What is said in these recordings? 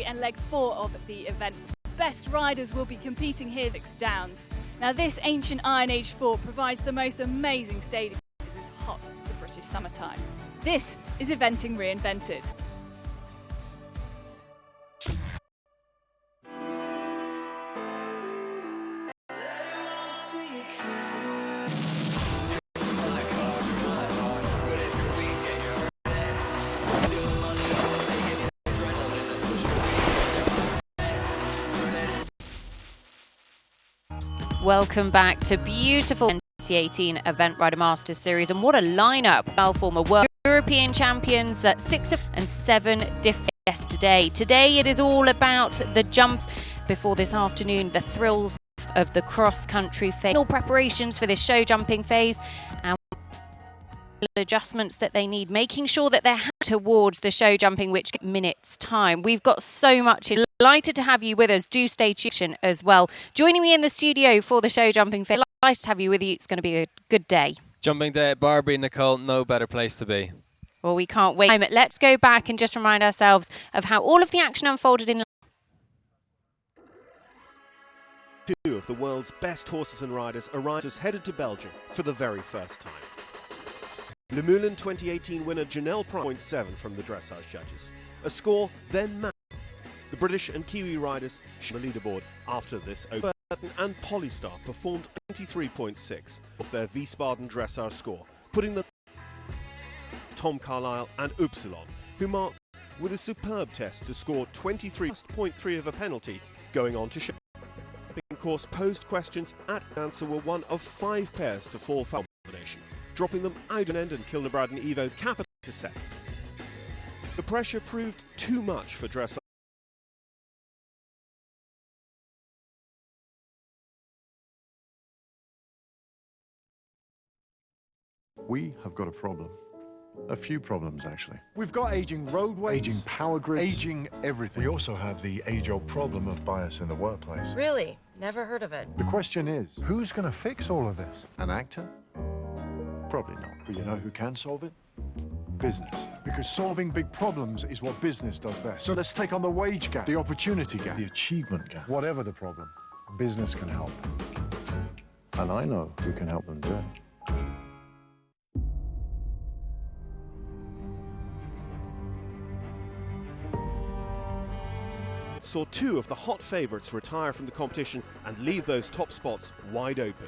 and leg 4 of the event. Best riders will be competing here at Downs. Now this ancient Iron Age fort provides the most amazing stadium. It's as hot as the British summertime. This is eventing reinvented. Welcome back to beautiful 2018 Event Rider Masters Series, and what a lineup! Well, former World European champions at 6 and 7 different yesterday. Today it is all about the jumps. Before this afternoon, the thrills of the cross-country phase. All preparations for this show jumping phase and adjustments that they need, making sure that they're towards the show jumping, which minutes time. We've got so much. Delighted to have you with us. Do stay tuned as well. Joining me in the studio for the show jumping phase. Delighted to have you with you. It's going to be a good day. Jumping day at Barbury, Nicole, no better place to be. Well, we can't wait. Let's go back and just remind ourselves of how all of the action unfolded in. Two of the world's best horses and riders headed to Belgium for the very first time. Le Moulin 2018 winner Janelle Price 0.7 from the dressage judges. A score then matched. The British and Kiwi riders on the leaderboard after this. Burton and Polystar performed 23.6 of their Wiesbaden dressage score, putting them Tom Carlisle and Upsilon, who marked with a superb test to score 23.3 of a penalty, going on to show. Course posed questions at answer were one of 5 pairs to fall foul combination, dropping them out and Kilnabrad and Evo capital to second. The pressure proved too much for dressage. We have got a problem. A few problems, actually. We've got ageing roadways, Aging power grids, aging everything. We also have the age-old problem of bias in the workplace. Really? Never heard of it. The question is, who's going to fix all of this? An actor? Probably not. But you know who can solve it? Business. Because solving big problems is what business does best. So let's take on the wage gap, the opportunity gap, the achievement gap. Whatever the problem, business can help. And I know who can help them do it. Saw 2 of the hot favourites retire from the competition and leave those top spots wide open.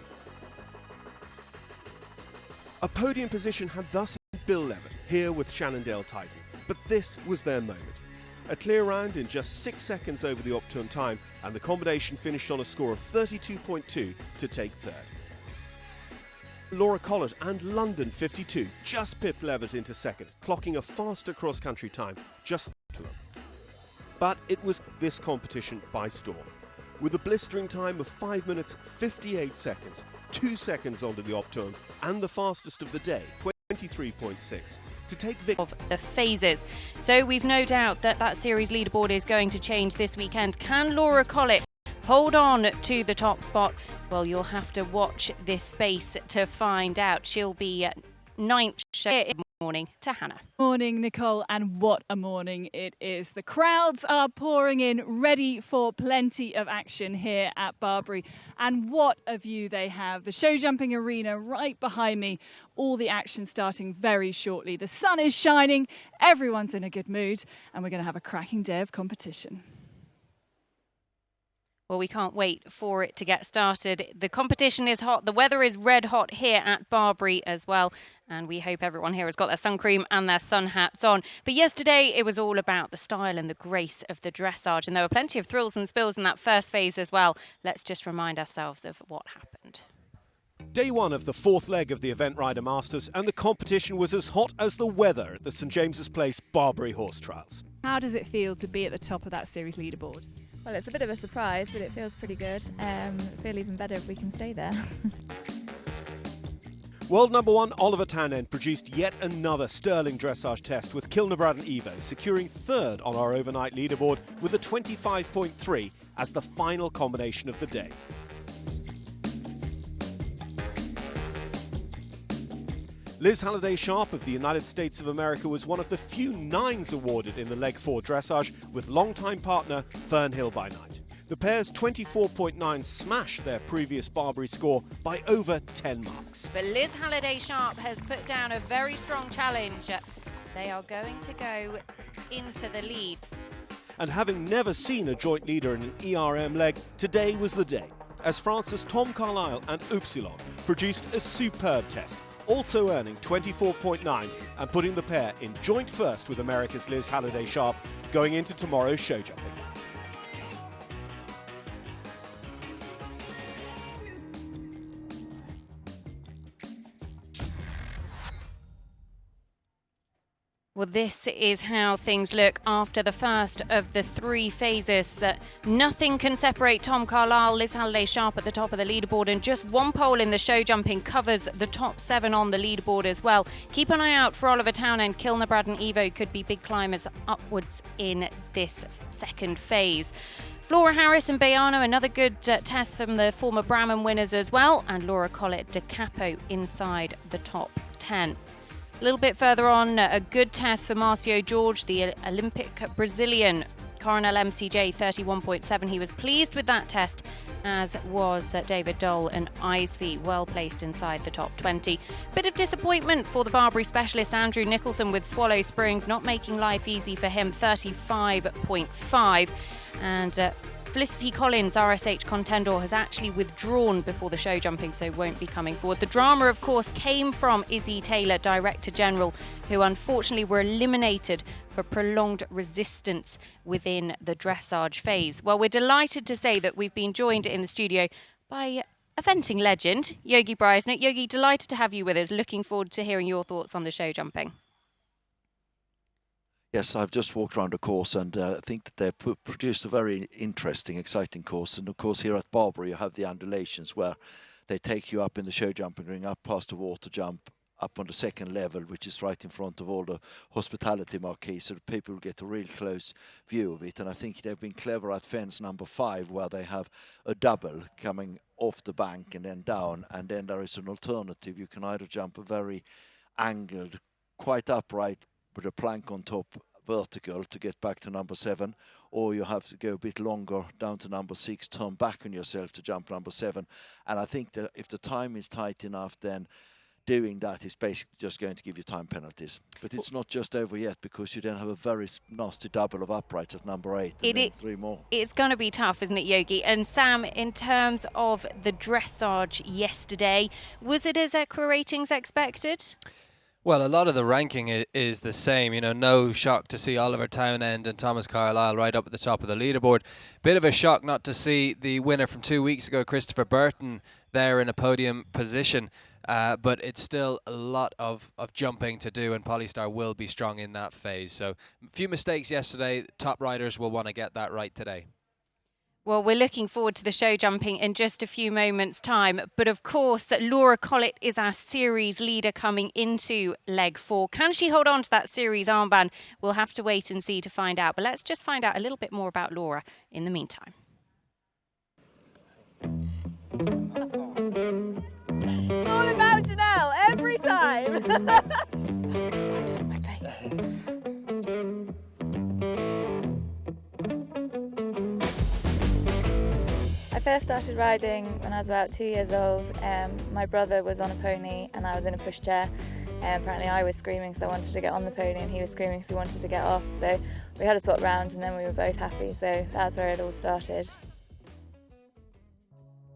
A podium position had thus been Bill Levitt, here with Shannondale Titan, but this was their moment. A clear round in just 6 seconds over the optimum time, and the combination finished on a score of 32.2 to take third. Laura Collett and London 52 just pipped Levitt into second, clocking a faster cross-country time just to them. But it was this competition by storm, with a blistering time of 5 minutes 58 seconds, 2 seconds onto the optimum, and the fastest of the day, 23.6, to take victory Of the phases. So we've no doubt that that series leaderboard is going to change this weekend. Can Laura Collett hold on to the top spot? Well, you'll have to watch this space to find out. She'll be at 9th. Morning to Hannah. Morning, Nicole, and what a morning it is. The crowds are pouring in, ready for plenty of action here at Barbury. And what a view they have. The show jumping arena right behind me. All the action starting very shortly. The sun is shining, everyone's in a good mood, and we're going to have a cracking day of competition. Well, we can't wait for it to get started. The competition is hot. The weather is red hot here at Barbury as well. And we hope everyone here has got their sun cream and their sun hats on. But yesterday, it was all about the style and the grace of the dressage. And there were plenty of thrills and spills in that first phase as well. Let's just remind ourselves of what happened. Day 1 of the 4th leg of the Event Rider Masters, and the competition was as hot as the weather at the St James's Place Barbury Horse Trials. How does it feel to be at the top of that series leaderboard? Well, it's a bit of a surprise, but it feels pretty good. It'll feel even better if we can stay there. World number 1 Oliver Townend produced yet another sterling dressage test with Kilnabrad and Evo, securing 3rd on our overnight leaderboard with a 25.3 as the final combination of the day. Liz Halliday Sharp of the United States of America was one of the few 9s awarded in the Leg 4 dressage, with longtime partner Fernhill by night. The pair's 24.9 smashed their previous Barbury score by over 10 marks. But Liz Halliday Sharp has put down a very strong challenge. They are going to go into the lead. And having never seen a joint leader in an ERM leg, today was the day, as France's Tom Carlisle and Upsilon produced a superb test, also earning 24.9 and putting the pair in joint first with America's Liz Halliday Sharp going into tomorrow's show jumping. Well, this is how things look after the first of the 3 phases. Nothing can separate Tom Carlisle, Liz Halliday Sharp at the top of the leaderboard, and just one pole in the show jumping covers the top 7 on the leaderboard as well. Keep an eye out for Oliver Townend, Kilnabrad and Evo could be big climbers upwards in this second phase. Flora Harris and Bayano, another good test from the former Bramham winners as well, and Laura Collett de Capo inside the top 10. A little bit further on, a good test for Marcio George, the Olympic Brazilian. Coronel MCJ 31.7. He was pleased with that test, as was David Dole and Iceby, well placed inside the top 20. Bit of disappointment for the Barbury specialist Andrew Nicholson with Swallow Springs, not making life easy for him, 35.5. And Felicity Collins, RSH contender, has actually withdrawn before the show jumping, so won't be coming forward. The drama, of course, came from Izzy Taylor, Director General, who unfortunately were eliminated for prolonged resistance within the dressage phase. Well, we're delighted to say that we've been joined in the studio by eventing legend, Yogi Breisner. Yogi, delighted to have you with us. Looking forward to hearing your thoughts on the show jumping. Yes, I've just walked around the course and I think that they've produced a very interesting, exciting course. And of course here at Barbury you have the undulations where they take you up in the show jumping ring, up past the water jump, up on the second level, which is right in front of all the hospitality marquees, so that people get a real close view of it. And I think they've been clever at fence number 5, where they have a double coming off the bank and then down. And then there is an alternative. You can either jump a very angled, quite upright, with a plank on top, vertical, to get back to number 7, or you have to go a bit longer down to number 6, turn back on yourself to jump number 7. And I think that if the time is tight enough, then doing that is basically just going to give you time penalties. But it's not just over yet, because you then have a very nasty double of uprights at number 8 and then 3 more. It's going to be tough, isn't it, Yogi? And Sam, in terms of the dressage yesterday, was it as equa ratings expected? Well, a lot of the ranking is the same. You know, no shock to see Oliver Townend and Thomas Carlisle right up at the top of the leaderboard. Bit of a shock not to see the winner from 2 weeks ago, Christopher Burton, there in a podium position. But it's still a lot of jumping to do, and Polystar will be strong in that phase. So a few mistakes yesterday. Top riders will want to get that right today. Well, we're looking forward to the show jumping in just a few moments' time. But of course, Laura Collett is our series leader coming into leg 4. Can she hold on to that series armband? We'll have to wait and see to find out. But let's just find out a little bit more about Laura in the meantime. It's all about Janelle, every time. It's my face. I first started riding when I was about 2 years old. My brother was on a pony and I was in a pushchair. Apparently I was screaming because I wanted to get on the pony and he was screaming because he wanted to get off. So we had a swap round and then we were both happy. So that's where it all started.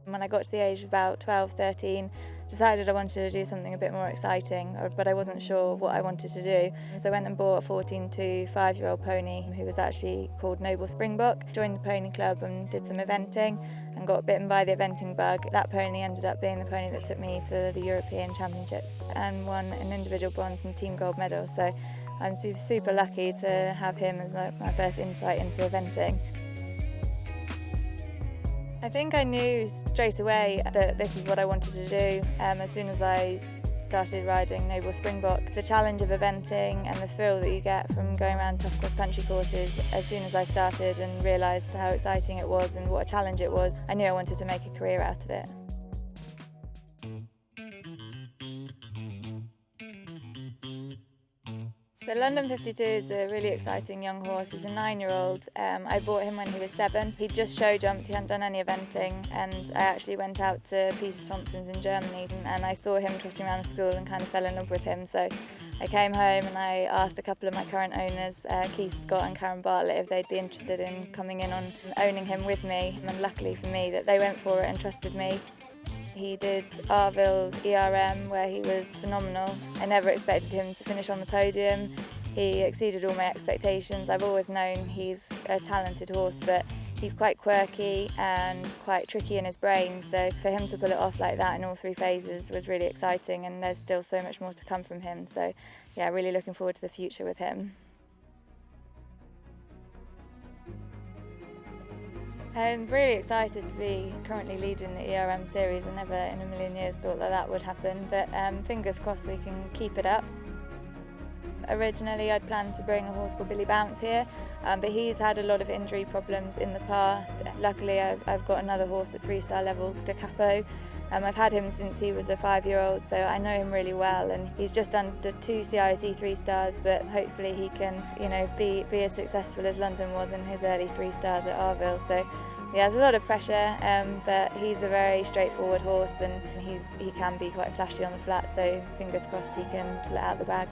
When I got to the age of about 12, 13, decided I wanted to do something a bit more exciting, but I wasn't sure what I wanted to do. So I went and bought a 14 to 5-year-old pony who was actually called Noble Springbok. Joined the pony club and did some eventing and got bitten by the eventing bug. That pony ended up being the pony that took me to the European Championships and won an individual bronze and team gold medal. So I'm super lucky to have him as my first insight into eventing. I think I knew straight away that this is what I wanted to do as soon as I started riding Noble Springbok. The challenge of eventing and the thrill that you get from going around tough cross-country courses, as soon as I started and realised how exciting it was and what a challenge it was, I knew I wanted to make a career out of it. The London 52 is a really exciting young horse. He's a 9-year-old. I bought him when he was 7. He just show jumped, he hadn't done any eventing, and I actually went out to Peter Thompson's in Germany and I saw him trotting around the school and kind of fell in love with him. So I came home and I asked a couple of my current owners, Keith Scott and Karen Bartlett, if they'd be interested in coming in on owning him with me, and luckily for me that they went for it and trusted me. He did Arville's ERM where he was phenomenal. I never expected him to finish on the podium. He exceeded all my expectations. I've always known he's a talented horse, but he's quite quirky and quite tricky in his brain. So for him to pull it off like that in all 3 phases was really exciting, and there's still so much more to come from him. So yeah, really looking forward to the future with him. I'm really excited to be currently leading the ERM series. I never in a million years thought that would happen, but fingers crossed we can keep it up. Originally I'd planned to bring a horse called Billy Bounce here, but he's had a lot of injury problems in the past. Luckily I've got another horse at 3-star level, Da Capo. I've had him since he was a 5-year-old, so I know him really well, and he's just done the 2 CIC 3-stars, but hopefully he can, be as successful as London was in his early 3-stars at Arville. So yeah, there's a lot of pressure, but he's a very straightforward horse, and he can be quite flashy on the flat, so fingers crossed he can pull it out the bag.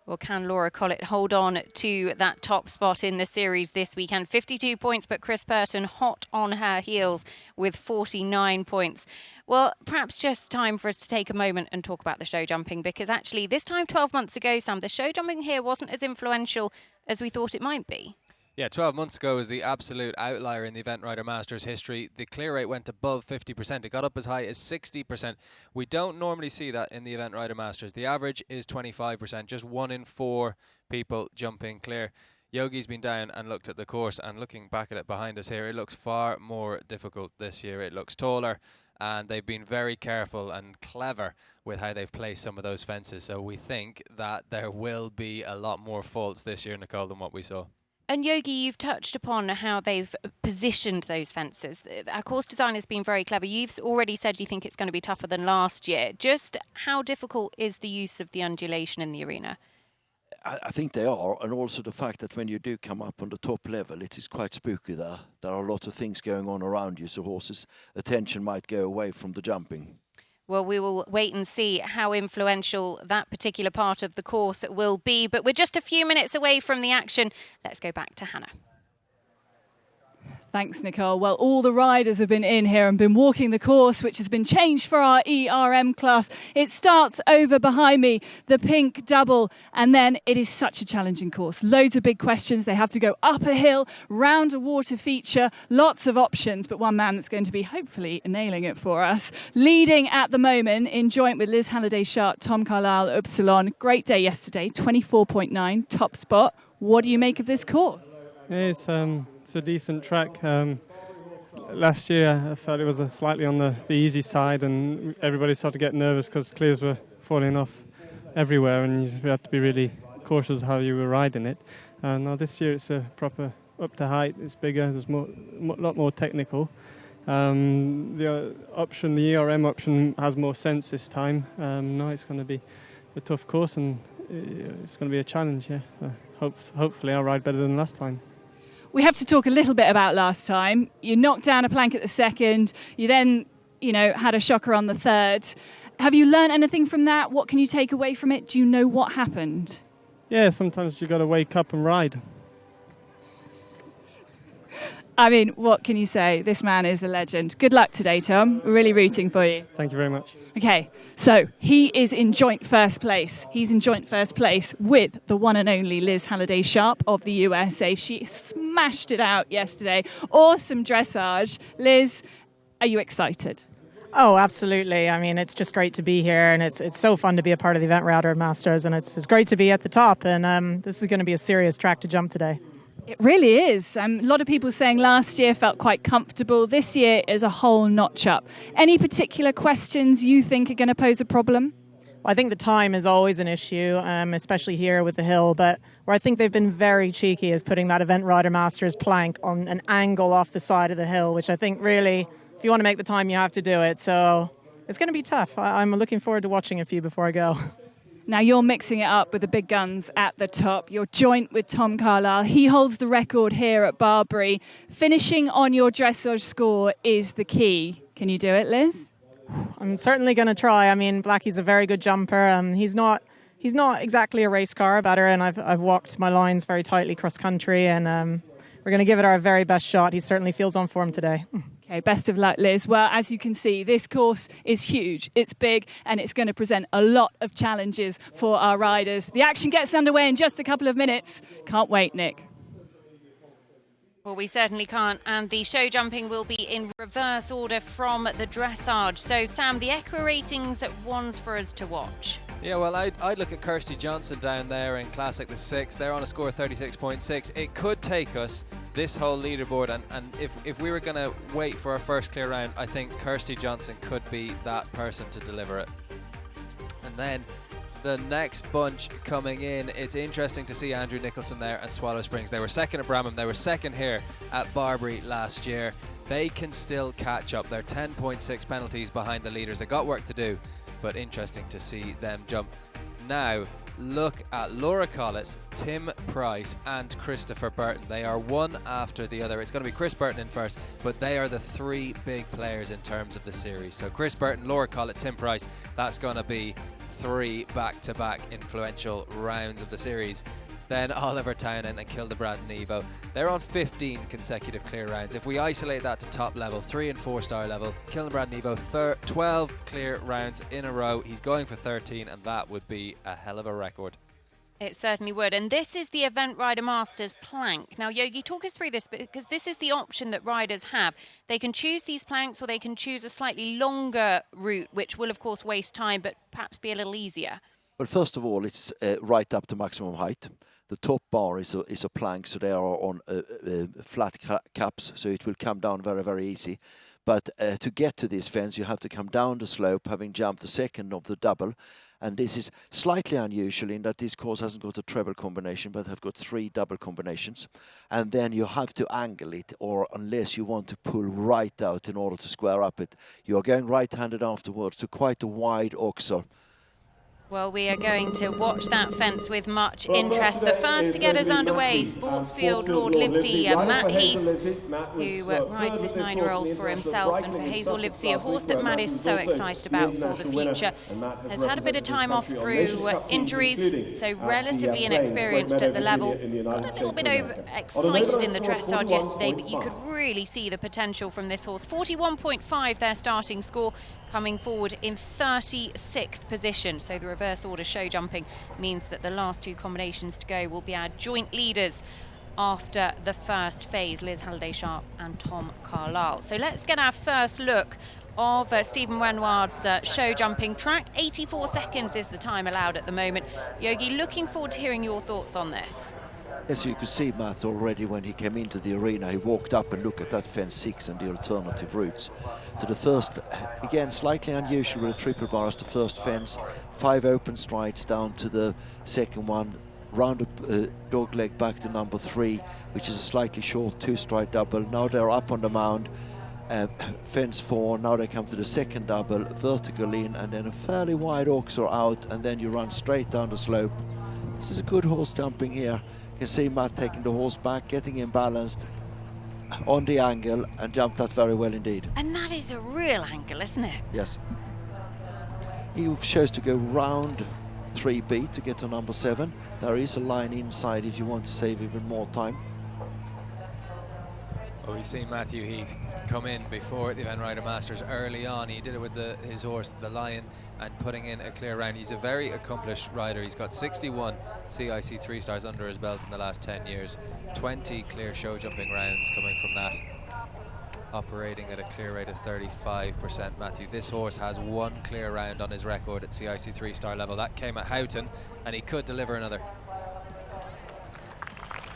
Well, can Laura Collett hold on to that top spot in the series this weekend? 52 points, but Chris Burton hot on her heels with 49 points. Well, perhaps just time for us to take a moment and talk about the show jumping, because actually this time 12 months ago, Sam, the show jumping here wasn't as influential as we thought it might be. Yeah, 12 months ago was the absolute outlier in the Event Rider Masters history. The clear rate went above 50%. It got up as high as 60%. We don't normally see that in the Event Rider Masters. The average is 25%. Just 1 in 4 people jumping clear. Yogi's been down and looked at the course, and looking back at it behind us here, it looks far more difficult this year. It looks taller, and they've been very careful and clever with how they've placed some of those fences. So we think that there will be a lot more faults this year, Nicole, than what we saw. And Yogi, you've touched upon how they've positioned those fences. Our course design has been very clever. You've already said you think it's going to be tougher than last year. Just how difficult is the use of the undulation in the arena? I think they are, and also the fact that when you do come up on the top level, it is quite spooky there. There are a lot of things going on around you, so horses' attention might go away from the jumping. Well, we will wait and see how influential that particular part of the course will be. But we're just a few minutes away from the action. Let's go back to Hannah. Thanks, Nicole. Well, all the riders have been in here and been walking the course, which has been changed for our ERM class. It starts over behind me, the pink double, and then it is such a challenging course. Loads of big questions. They have to go up a hill, round a water feature, lots of options, but one man that's going to be hopefully nailing it for us. Leading at the moment in joint with Liz Halliday-Sharp, Tom Carlisle, Upsilon. Great day yesterday, 24.9, top spot. What do you make of this course? It's a decent track. Last year I felt it was slightly on the easy side, and everybody started to get nervous because clears were falling off everywhere, and you had to be really cautious how you were riding it. Now this year it's a proper up to height, it's bigger, there's a lot more technical. The ERM option has more sense this time. Now it's going to be a tough course, and it's going to be a challenge. Yeah, hopefully I'll ride better than last time. We have to talk a little bit about last time. You knocked down a plank at the second. You then, had a shocker on the third. Have you learned anything from that? What can you take away from it? Do you know what happened? Yeah, sometimes you got to wake up and ride. I mean, what can you say? This man is a legend. Good luck today, Tom. We're really rooting for you. Thank you very much. Okay, so he is in joint first place. He's in joint first place with the one and only Liz Halliday-Sharp of the USA. She smashed it out yesterday. Awesome dressage. Liz, are you excited? Oh, absolutely. I mean, it's just great to be here, and it's so fun to be a part of the Event Rider Masters, and it's great to be at the top, and this is going to be a serious track to jump today. It really is. A lot of people saying last year felt quite comfortable. This year is a whole notch up. Any particular questions you think are going to pose a problem? Well, I think the time is always an issue, especially here with the hill. But where I think they've been very cheeky is putting that Event Rider Masters plank on an angle off the side of the hill, which I think really, if you want to make the time, you have to do it. So it's going to be tough. I'm looking forward to watching a few before I go. Now you're mixing it up with the big guns at the top. You're joint with Tom Carlisle. He holds the record here at Barbury. Finishing on your dressage score is the key. Can you do it, Liz? I'm certainly going to try. I mean, Blackie's a very good jumper. He's not exactly a race car better, and I've walked my lines very tightly cross country, and we're going to give it our very best shot. He certainly feels on form today. Okay, best of luck, Liz. Well, as you can see, this course is huge. It's big, and it's going to present a lot of challenges for our riders. The action gets underway in just a couple of minutes. Can't wait, Nick. Well, we certainly can't, and the show jumping will be in reverse order from the dressage. So, Sam, the equa ratings ones for us to watch. Yeah, well, I'd look at Kirsty Johnson down there in Classic the 6. They're on a score of 36.6. It could take us this whole leaderboard, and if we were going to wait for our first clear round, I think Kirsty Johnson could be that person to deliver it. And then the next bunch coming in, it's interesting to see Andrew Nicholson there and Swallow Springs. They were second at Bramham, they were second here at Barbury last year. They can still catch up. They're 10.6 penalties behind the leaders. They got work to do, but interesting to see them jump. Now, look at Laura Collett, Tim Price and Christopher Burton. They are one after the other. It's going to be Chris Burton in first, but they are the three big players in terms of the series. So Chris Burton, Laura Collett, Tim Price, that's going to be three back-to-back influential rounds of the series. Then Oliver Townend and Kildebrand Nevo. They're on 15 consecutive clear rounds. If we isolate that to top level, 3 and 4 star level, Kildebrand Nevo 12 clear rounds in a row. He's going for 13, and that would be a hell of a record. It certainly would. And this is the Event Rider Masters plank. Now, Yogi, talk us through this, because this is the option that riders have. They can choose these planks, or they can choose a slightly longer route, which will, of course, waste time, but perhaps be a little easier. Well, first of all, it's right up to maximum height. The top bar is a plank, so they are on flat caps, so it will come down very, very easy. But to get to this fence, you have to come down the slope, having jumped the second of the double. And this is slightly unusual in that this course hasn't got a treble combination, but have got 3 double combinations. And then you have to angle it, or unless you want to pull right out in order to square up it, you are going right-handed afterwards to quite a wide oxer. Well, we are going to watch that fence with much interest. The first to get us underway, Sportsfield Lord Livesey, Matt Heath, who rides this 9-year-old for himself, and for Hazel Livesey, a horse that Matt is so excited about for the future. Has had a bit of time off through injuries, so relatively inexperienced at the level. Got a little bit excited in the dressage yesterday, but you could really see the potential from this horse. 41.5 their starting score, coming forward in 36th position. So the reverse order show jumping means that the last 2 combinations to go will be our joint leaders after the first phase, Liz Halliday-Sharp and Tom Carlisle. So let's get our first look of Stephen Renoir's show jumping track. 84 seconds is the time allowed at the moment. Yogi, looking forward to hearing your thoughts on this. As you could see, Matt, already when he came into the arena, he walked up and looked at that fence 6 and the alternative routes. So the first, again, slightly unusual with a triple bar as the first fence, 5 open strides down to the second one, round a dog leg back to number 3, which is a slightly short 2-stride double. Now they're up on the mound, fence 4, now they come to the second double, vertical in, and then a fairly wide oxer out, and then you run straight down the slope. This is a good horse jumping here. You can see Matt taking the horse back, getting him balanced on the angle, and jumped that very well indeed. And that is a real angle, isn't it? Yes. He chose to go round 3B to get to number 7. There is a line inside if you want to save even more time. Well, we've seen Matthew Heath come in before the Event Rider Masters early on. He did it with his horse, the Lion, and putting in a clear round. He's a very accomplished rider. He's got 61 CIC 3-stars under his belt in the last 10 years. 20 clear show jumping rounds coming from that. Operating at a clear rate of 35%, Matthew. This horse has 1 clear round on his record at CIC 3-star level. That came at Houghton, and he could deliver another.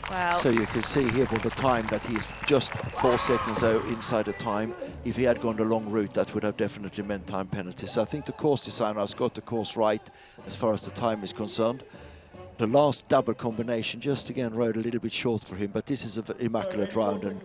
Well, so you can see here with the time that he's just 4 seconds out inside the time. If he had gone the long route, that would have definitely meant time penalty. So I think the course designer has got the course right as far as the time is concerned. the last double combination just again rode a little bit short for him, but this is an immaculate round, and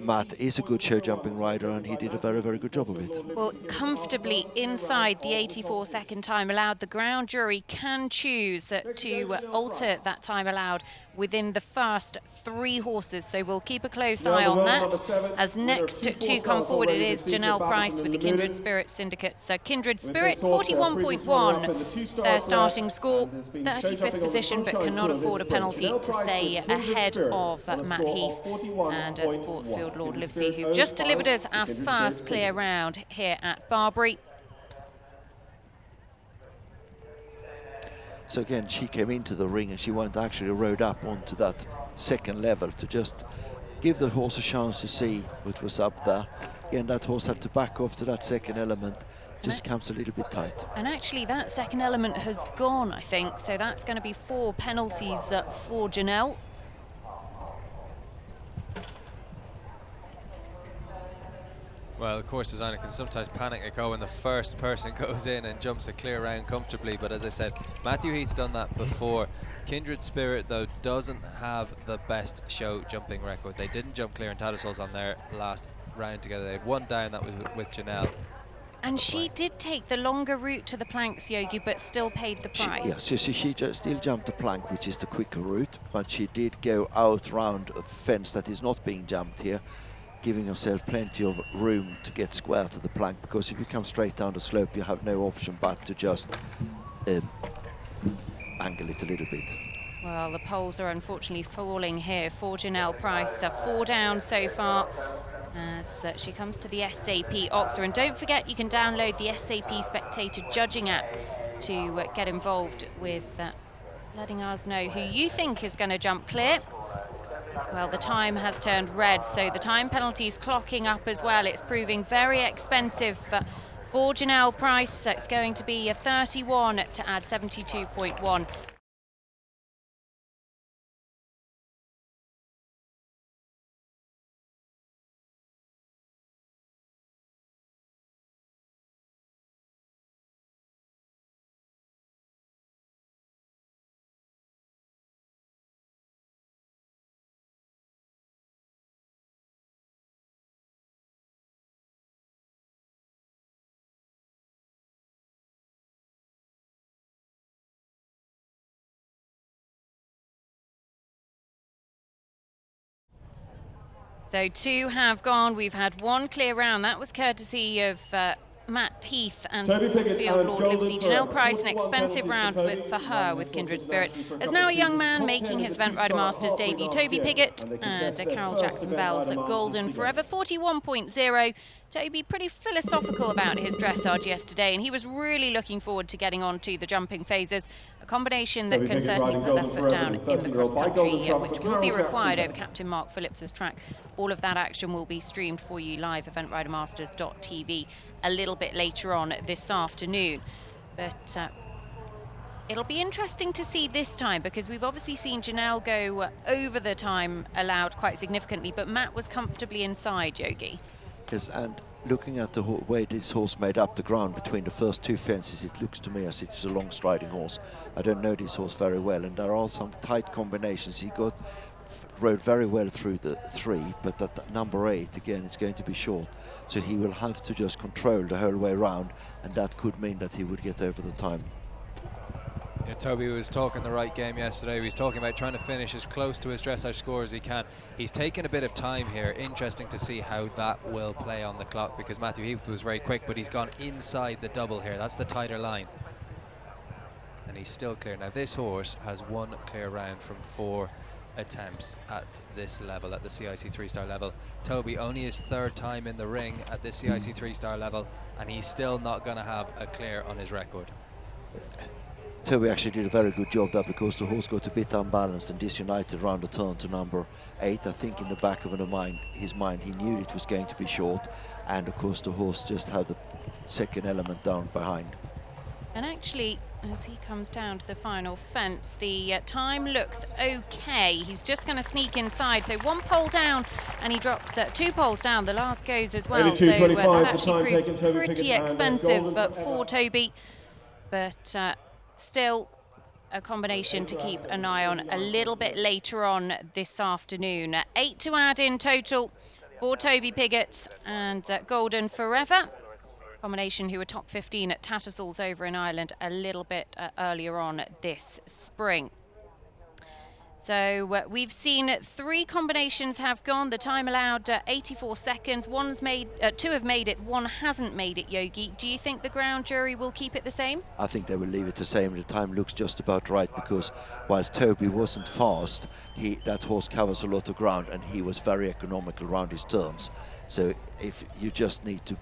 Matt is a good show jumping rider, and he did a very, very good job of it. Well, comfortably inside the 84-second time allowed. The ground jury can choose to alter that time allowed within the first 3 horses, so we'll keep a close eye on that. As next to come forward, it is Janelle Price with the Kindred Spirit Syndicate. So Kindred Spirit, 41.1 their starting score, 35th position, but cannot afford a penalty to stay ahead of Matt Heath and Sportsfield Lord Livesey, who just delivered us our first clear round here at Barbury. So again, she came into the ring and she went actually rode up onto that second level to just give the horse a chance to see what was up there. Again, that horse had to back off to that second element, just comes a little bit tight. And actually that second element has gone, I think, so that's going to be 4 penalties for Janelle. Well, of course, designer can sometimes panic a go when the first person goes in and jumps a clear round comfortably, but as I said, Matthew Heath's done that before. Kindred Spirit, though, doesn't have the best show jumping record. They didn't jump clear in Tattersalls on their last round together. They had 1 down, that was with Janelle. And she did take the longer route to the planks, Yogi, but still paid the price. She just still jumped the plank, which is the quicker route, but she did go out round a fence that is not being jumped here, giving herself plenty of room to get square to the plank, because if you come straight down the slope, you have no option but to just angle it a little bit. Well, the poles are unfortunately falling here for Janelle Price. 4 down so far as she comes to the SAP Oxer. And don't forget, you can download the SAP Spectator Judging app to get involved with letting us know who you think is going to jump clear. Well, the time has turned red, so the time penalty is clocking up as well. It's proving very expensive for Janelle Price. It's going to be a 31 to add 72.1. So 2 have gone. We've had 1 clear round. That was courtesy of Matt Heath and Sportsfield Lord Livesey. Janelle Price, an expensive round for her with Kindred Spirit. There's now a young man making his Event Rider Masters debut, Toby Piggott, and Carol Jackson Bell's at Golden Forever, 41.0. Toby pretty philosophical about his dressage yesterday, and he was really looking forward to getting on to the jumping phases, a combination that can certainly put their foot down in the cross-country, which will be required over Captain Mark Phillips's track. All of that action will be streamed for you live, eventridermasters.tv, a little bit later on this afternoon. But it'll be interesting to see this time, because we've obviously seen Janelle go over the time allowed quite significantly, but Matt was comfortably inside, Yogi. Yes, and looking at the way this horse made up the ground between the first 2 fences, it looks to me as it's a long striding horse. I don't know this horse very well, and there are some tight combinations. He rode very well through the 3, but at number 8 again, it's going to be short, so he will have to just control the whole way round, and that could mean that he would get over the time. Yeah, Toby was talking the right game yesterday. He was talking about trying to finish as close to his dressage score as he can. He's taken a bit of time here. Interesting to see how that will play on the clock, because Matthew Heath was very quick, but he's gone inside the double here. That's the tighter line. And he's still clear. Now, this horse has 1 clear round from 4 attempts at this level, at the CIC 3-star level. Toby, only his 3rd time in the ring at this CIC 3-star level, and he's still not going to have a clear on his record. Toby actually did a very good job there, because the horse got a bit unbalanced and disunited around the turn to number 8. I think in the back of his mind he knew it was going to be short, and of course the horse just had the second element down behind. And actually, as he comes down to the final fence, the time looks okay. He's just going to sneak inside. So 1 pole down, and he drops 2 poles down. The last goes as well. So that actually proves pretty expensive for Toby. But still, a combination to keep an eye on a little bit later on this afternoon. 8 to add in total for Toby Piggott and Golden Forever. Combination who were top 15 at Tattersalls over in Ireland a little bit earlier on this spring. So we've seen 3 combinations have gone. The time allowed 84 seconds. Two have made it, one hasn't made it, Yogi. Do you think the ground jury will keep it the same? I think they will leave it the same. The time looks just about right, because whilst Toby wasn't fast, that horse covers a lot of ground and he was very economical around his turns. So if you just need to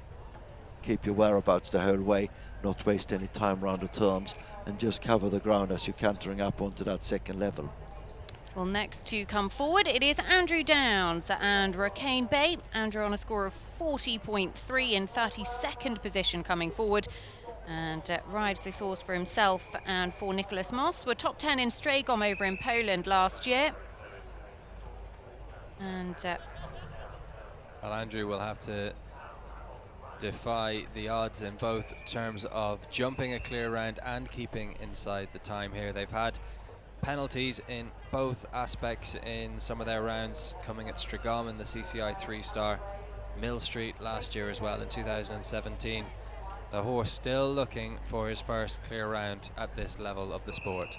keep your whereabouts the whole way, not waste any time around the turns, and just cover the ground as you're cantering up onto that second level. Well, next to come forward, it is Andrew Downs and Rakain Bay. Andrew on a score of 40.3 in 32nd position coming forward, and rides this horse for himself and for Nicholas Moss. Were top 10 in Stragom over in Poland last year. And well, Andrew will have to defy the odds in both terms of jumping a clear round and keeping inside the time here. They've had penalties in both aspects in some of their rounds, coming at Stragom in the CCI 3-star, Mill Street last year as well in 2017. The horse still looking for his first clear round at this level of the sport.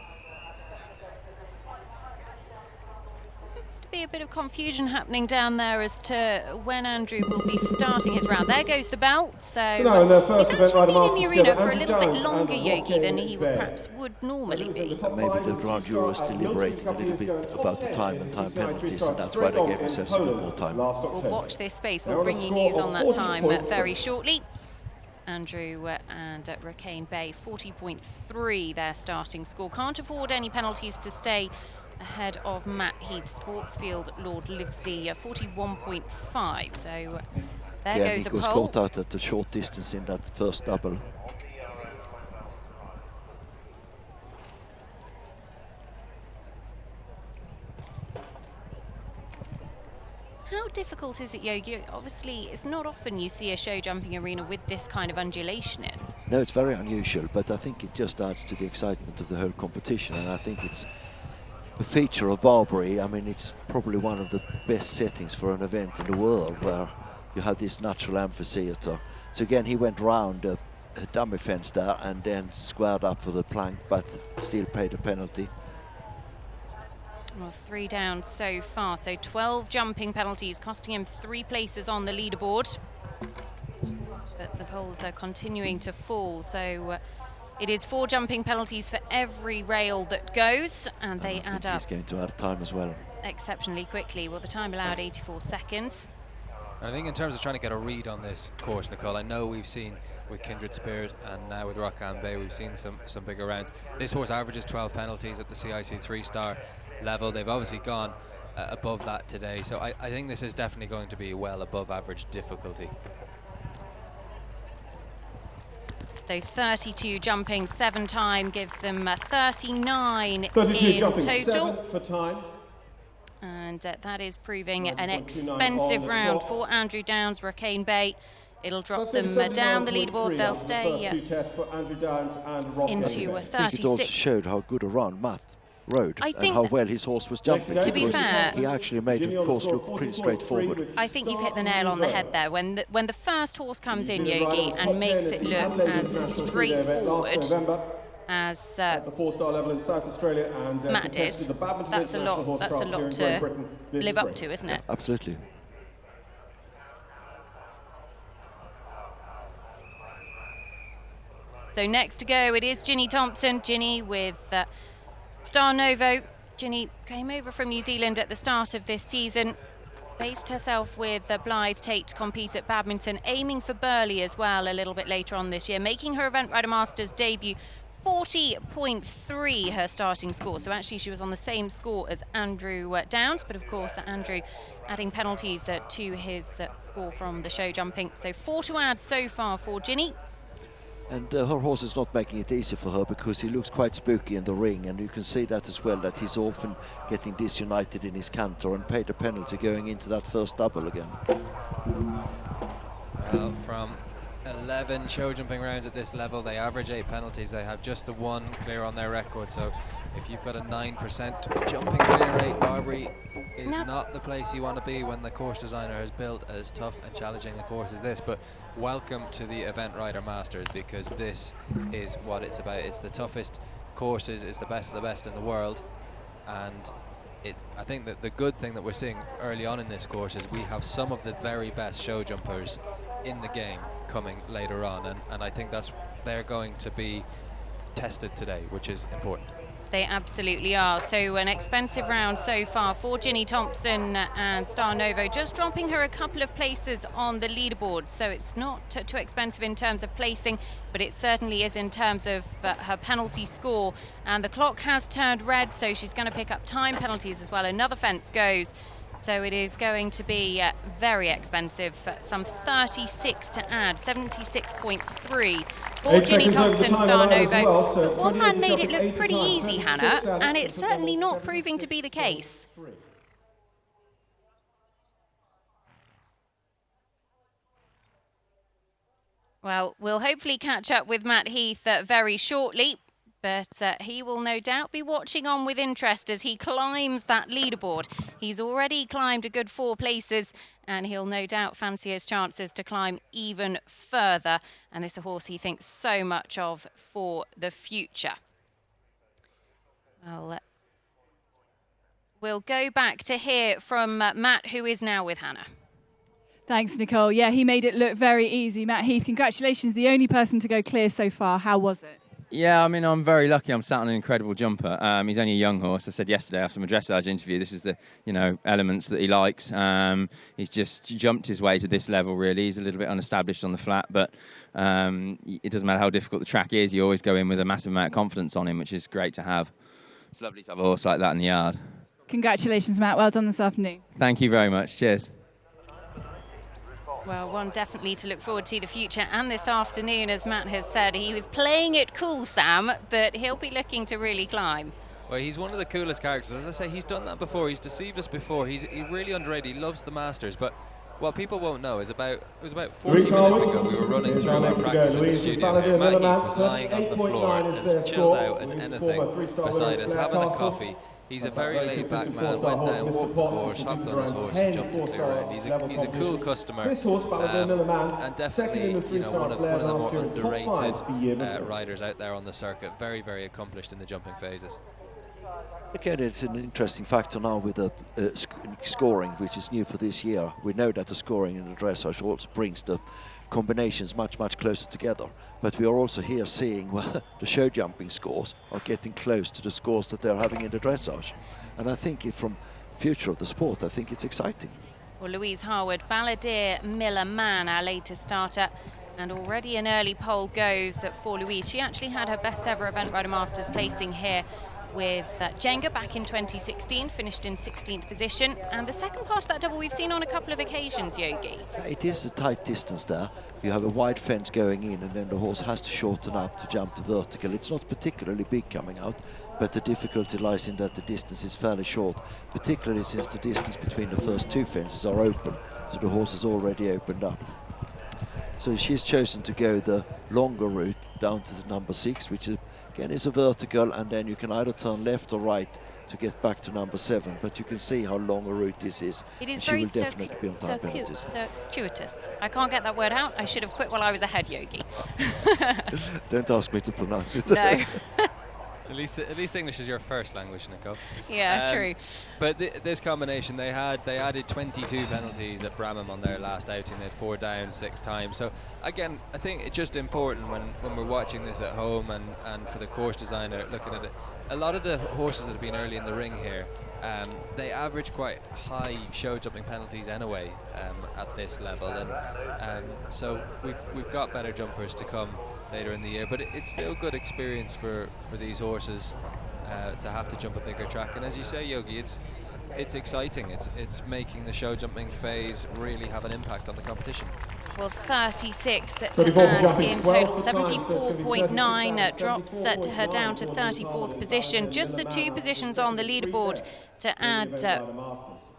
Be a bit of confusion happening down there as to when Andrew will be starting his round. There goes the bell. So he's actually been in the arena for a little bit longer, Yogi, than he perhaps would normally be. Maybe the ground jurors deliberating a little bit about the time and time penalties, and that's why they gave themselves a bit more time. We'll watch this space. We'll bring you news on that time very shortly. Andrew and Rakain Bay, 40.3 their starting score. Can't afford any penalties to stay ahead of Matt Heath, Sportsfield Lord Livesey, 41.5. So there goes a pole. He was caught out at the short distance in that first double. How difficult is it, Yogi? Obviously, it's not often you see a show jumping arena with this kind of undulation in. No, it's very unusual, but I think it just adds to the excitement of the whole competition, and I think it's a feature of Barbury. I mean, it's probably one of the best settings for an event in the world, where you have this natural amphitheatre. So again, he went round a dummy fence there and then squared up for the plank, but still paid a penalty. Well, 3 down so far, so 12 jumping penalties, costing him 3 places on the leaderboard. But the poles are continuing to fall, so it is 4 jumping penalties for every rail that goes, and they add up. He's going to add time as well. Exceptionally quickly. Well, the time allowed 84 seconds. I think in terms of trying to get a read on this course, Nicole, I know we've seen with Kindred Spirit and now with Rakain Bay, we've seen some bigger rounds. This horse averages 12 penalties at the CIC 3-star level. They've obviously gone above that today, so I think this is definitely going to be well above average difficulty. So 32 jumping, 7 time gives them 39 32 in jumping, total. 7 for time. And that is proving an expensive round for Andrew Downs, Rakain Bay. It'll drop them down the leaderboard. They'll stay into a 36. I think it also showed how good a run Matt rode and how well his horse was jumping. To be fair, he actually made the course look pretty straightforward. I think you've hit the nail on the head there. When the first horse comes in, Yogi, and makes it look as straightforward as at the 4-star level in South Australia and Matt did, that's a lot to live up to, isn't it? Absolutely. So next to go, it is Ginny Thompson. Ginny with Star Novo. Ginny came over from New Zealand at the start of this season. Based herself with Blythe Tate to compete at Badminton, aiming for Burghley as well a little bit later on this year, making her Event Rider Masters debut. 40.3 her starting score, so actually she was on the same score as Andrew Downs, but of course Andrew adding penalties to his score from the show jumping. So 4 to add so far for Ginny. And her horse is not making it easy for her, because he looks quite spooky in the ring, and you can see that as well, that he's often getting disunited in his canter, and paid a penalty going into that first double again. Well, from 11 show jumping rounds at this level, they average 8 penalties. They have just the 1 clear on their record, so If you've got a 9% jumping clear rate, Barbury is not the place you want to be when the course designer has built as tough and challenging a course as this. But welcome to the Event Rider Masters, because this is what it's about. It's the toughest courses, it's the best of the best in the world, and I think that the good thing that we're seeing early on in this course is we have some of the very best show jumpers in the game coming later on, and I think they're going to be tested today, which is important. They absolutely are. So an expensive round so far for Ginny Thompson and Star Novo, just dropping her a couple of places on the leaderboard. So it's not too expensive in terms of placing, but it certainly is in terms of her penalty score. And the clock has turned red, so she's going to pick up time penalties as well. Another fence goes. So it is going to be very expensive, some 36 to add, 76.3 for Ginny Thompson, Star Novo. One man made it look pretty easy, Hannah, and it's certainly not proving to be the case. Well, we'll hopefully catch up with Matt Heath very shortly. But he will no doubt be watching on with interest as he climbs that leaderboard. He's already climbed a good 4 places, and he'll no doubt fancy his chances to climb even further. And this is a horse he thinks so much of for the future. Well, we'll go back to hear from Matt, who is now with Hannah. Thanks, Nicole. Yeah, he made it look very easy. Matt Heath, congratulations, the only person to go clear so far. How was it? Yeah, I mean, I'm very lucky. I'm sat on an incredible jumper. He's only a young horse. I said yesterday after my dressage interview, this is the, elements that he likes. He's just jumped his way to this level, really. He's a little bit unestablished on the flat, but it doesn't matter how difficult the track is. You always go in with a massive amount of confidence on him, which is great to have. It's lovely to have a horse like that in the yard. Congratulations, Matt. Well done this afternoon. Thank you very much. Cheers. Well, one definitely to look forward to the future, and this afternoon, as Matt has said, he was playing it cool, Sam, but he'll be looking to really climb. Well, he's one of the coolest characters. As I say, he's done that before. He's deceived us before. He's really underrated. He loves the Masters, but what people won't know is it was about 40 minutes ago we were running through our practice in the studio here. Matt Heath was lying on the floor, as chilled out as anything beside us, having a coffee. He's a very laid-back man, went down, walked the course, hopped on his horse and jumped it clear round. He's a cool customer, and definitely one of the more underrated riders out there on the circuit. Very, very accomplished in the jumping phases. Again, it's an interesting factor now with the scoring, which is new for this year. We know that the scoring in the dressage also brings the combinations much closer together, but we are also here seeing the show jumping scores are getting close to the scores that they're having in the dressage, and I think from future of the sport, I think it's exciting. Well, Louise Harwood, Balladeer, Miller Man, our latest starter, and already an early pole goes for Louise. She actually had her best ever Event Rider Masters placing here with Jenga back in 2016, finished in 16th position, and the second part of that double we've seen on a couple of occasions, Yogi. It is a tight distance there. You have a wide fence going in, and then the horse has to shorten up to jump the vertical. It's not particularly big coming out, but the difficulty lies in that the distance is fairly short, particularly since the distance between the first 2 fences are open, so the horse has already opened up. So she's chosen to go the longer route down to the number 6, which again is a vertical, and then you can either turn left or right to get back to number 7, but you can see how long a route this is. It is she very will definitely be on time penalties. Circuitous. I can't get that word out. I should have quit while I was ahead, Yogi. Don't ask me to pronounce it. No. At least English is your first language, Nicole. Yeah, true. But this combination, they added 22 penalties at Bramham on their last outing. They had 4 down 6 times. So again, I think it's just important when we're watching this at home and for the course designer looking at it. A lot of the horses that have been early in the ring here, they average quite high show jumping penalties anyway at this level, and so we've got better jumpers to come later in the year, but it's still good experience for these horses to have to jump a bigger track. And as you say, Yogi, it's exciting. It's making the show jumping phase really have an impact on the competition. Well, 36 to add in total, 74.9 drops her down to 34th position. Just the 2 positions on the leaderboard to add,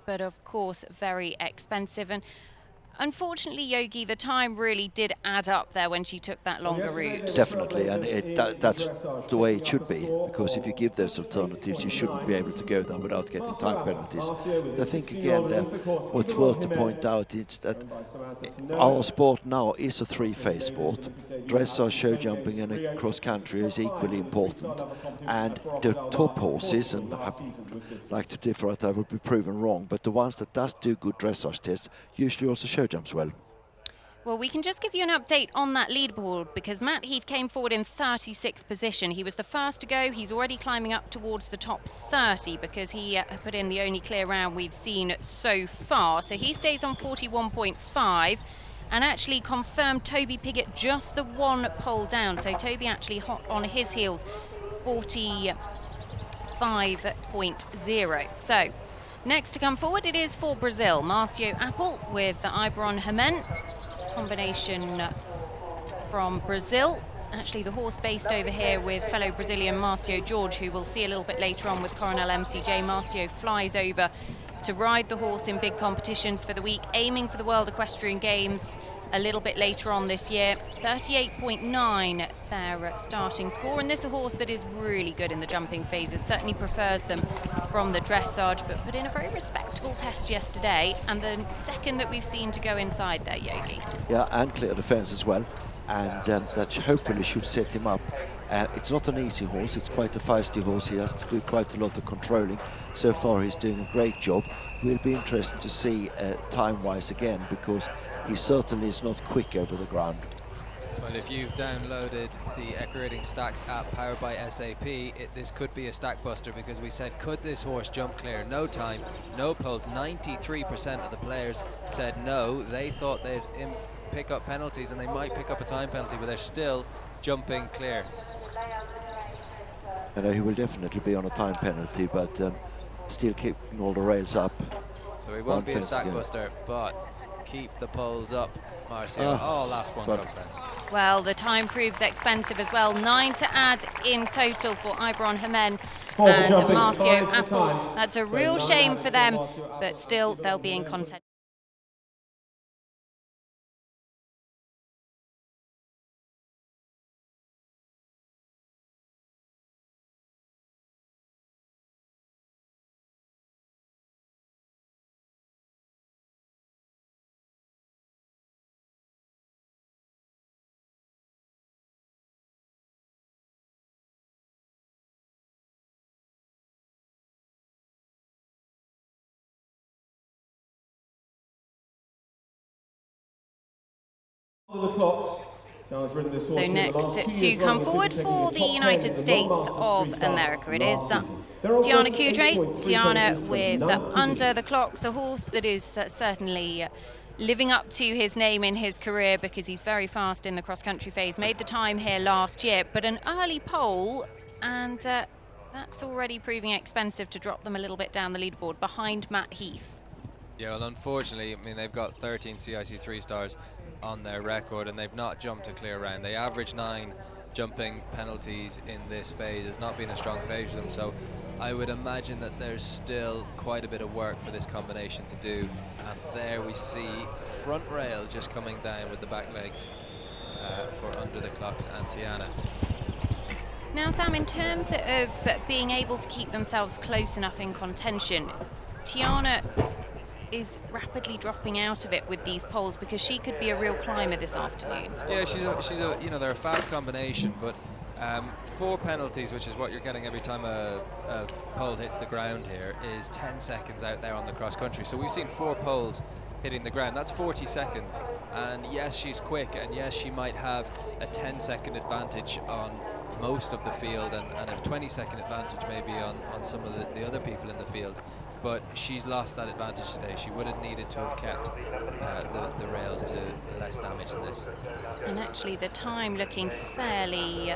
but of course very expensive. And Unfortunately, Yogi, the time really did add up there when she took that longer route. Definitely, and that's the way it should be, because if you give those alternatives, you shouldn't be able to go there without getting time penalties. But I think, again, what's worth to point out is that our sport now is a three-phase sport. Dressage, show jumping and cross country is equally important, and the top horses, and I like to differ that I would be proven wrong, but the ones that does do good dressage tests usually also show jumps well. Well, we can just give you an update on that leaderboard because Matt Heath came forward in 36th position. He was the first to go. He's already climbing up towards the top 30 because he put in the only clear round we've seen so far. So he stays on 41.5 and actually confirmed Toby Piggott just the one pole down. So Toby actually hot on his heels, 45.0. So next to come forward, it is for Brazil. Marcio Apple with the Iberon Hemen. Combination from Brazil. Actually, the horse based over here with fellow Brazilian Marcio Jorge, who we'll see a little bit later on with Coronel MCJ. Marcio flies over to ride the horse in big competitions for the week, aiming for the World Equestrian Games a little bit later on this year. 38.9 their starting score, and this is a horse that is really good in the jumping phases, certainly prefers them from the dressage, but put in a very respectable test yesterday, and the second that we've seen to go inside there, Yogi. Yeah, and clear defence as well, and that hopefully should set him up. It's not an easy horse, it's quite a feisty horse. He has to do quite a lot of controlling. So far he's doing a great job. We'll be interested to see time-wise again, because he certainly is not quick over the ground. Well, if you've downloaded the Echo-Rating Stacks app powered by SAP, this could be a stack buster, because we said, could this horse jump clear? No time, no poles. 93% of the players said no. They thought they'd pick up penalties, and they might pick up a time penalty, but they're still jumping clear. I know he will definitely be on a time penalty, but still keeping all the rails up. So he won't be a stack buster, but keep the poles up, Marcio. Oh, last one comes down. Well, the time proves expensive as well. 9 to add in total for Iberon Hemen and Marcio Apple. That's a real shame for them, but still they'll be in contention. The clocks. So next to come forward for the United States of America, it is Tiana Kudre. Tiana with Under the Clocks, a horse that is certainly living up to his name in his career, because he's very fast in the cross-country phase. Made the time here last year, but an early pole, and that's already proving expensive to drop them a little bit down the leaderboard behind Matt Heath. Yeah, well, unfortunately, I mean, they've got 13 CIC 3-stars on their record, and they've not jumped a clear round. They average 9 jumping penalties in this phase. It's not been a strong phase for them, so I would imagine that there's still quite a bit of work for this combination to do. And there we see the front rail just coming down with the back legs for Under the Clocks and Tiana. Now, Sam, in terms of being able to keep themselves close enough in contention, Tiana is rapidly dropping out of it with these poles, because she could be a real climber this afternoon. Yeah, she's a you know, they're a fast combination, but 4 penalties, which is what you're getting every time a pole hits the ground here, is 10 seconds out there on the cross country. So we've seen 4 poles hitting the ground. That's 40 seconds. And yes, she's quick, and yes, she might have a 10-second advantage on most of the field, and a 20-second advantage maybe on some of the other people in the field. But she's lost that advantage today. She would have needed to have kept the rails to less damage than this. And actually the time looking fairly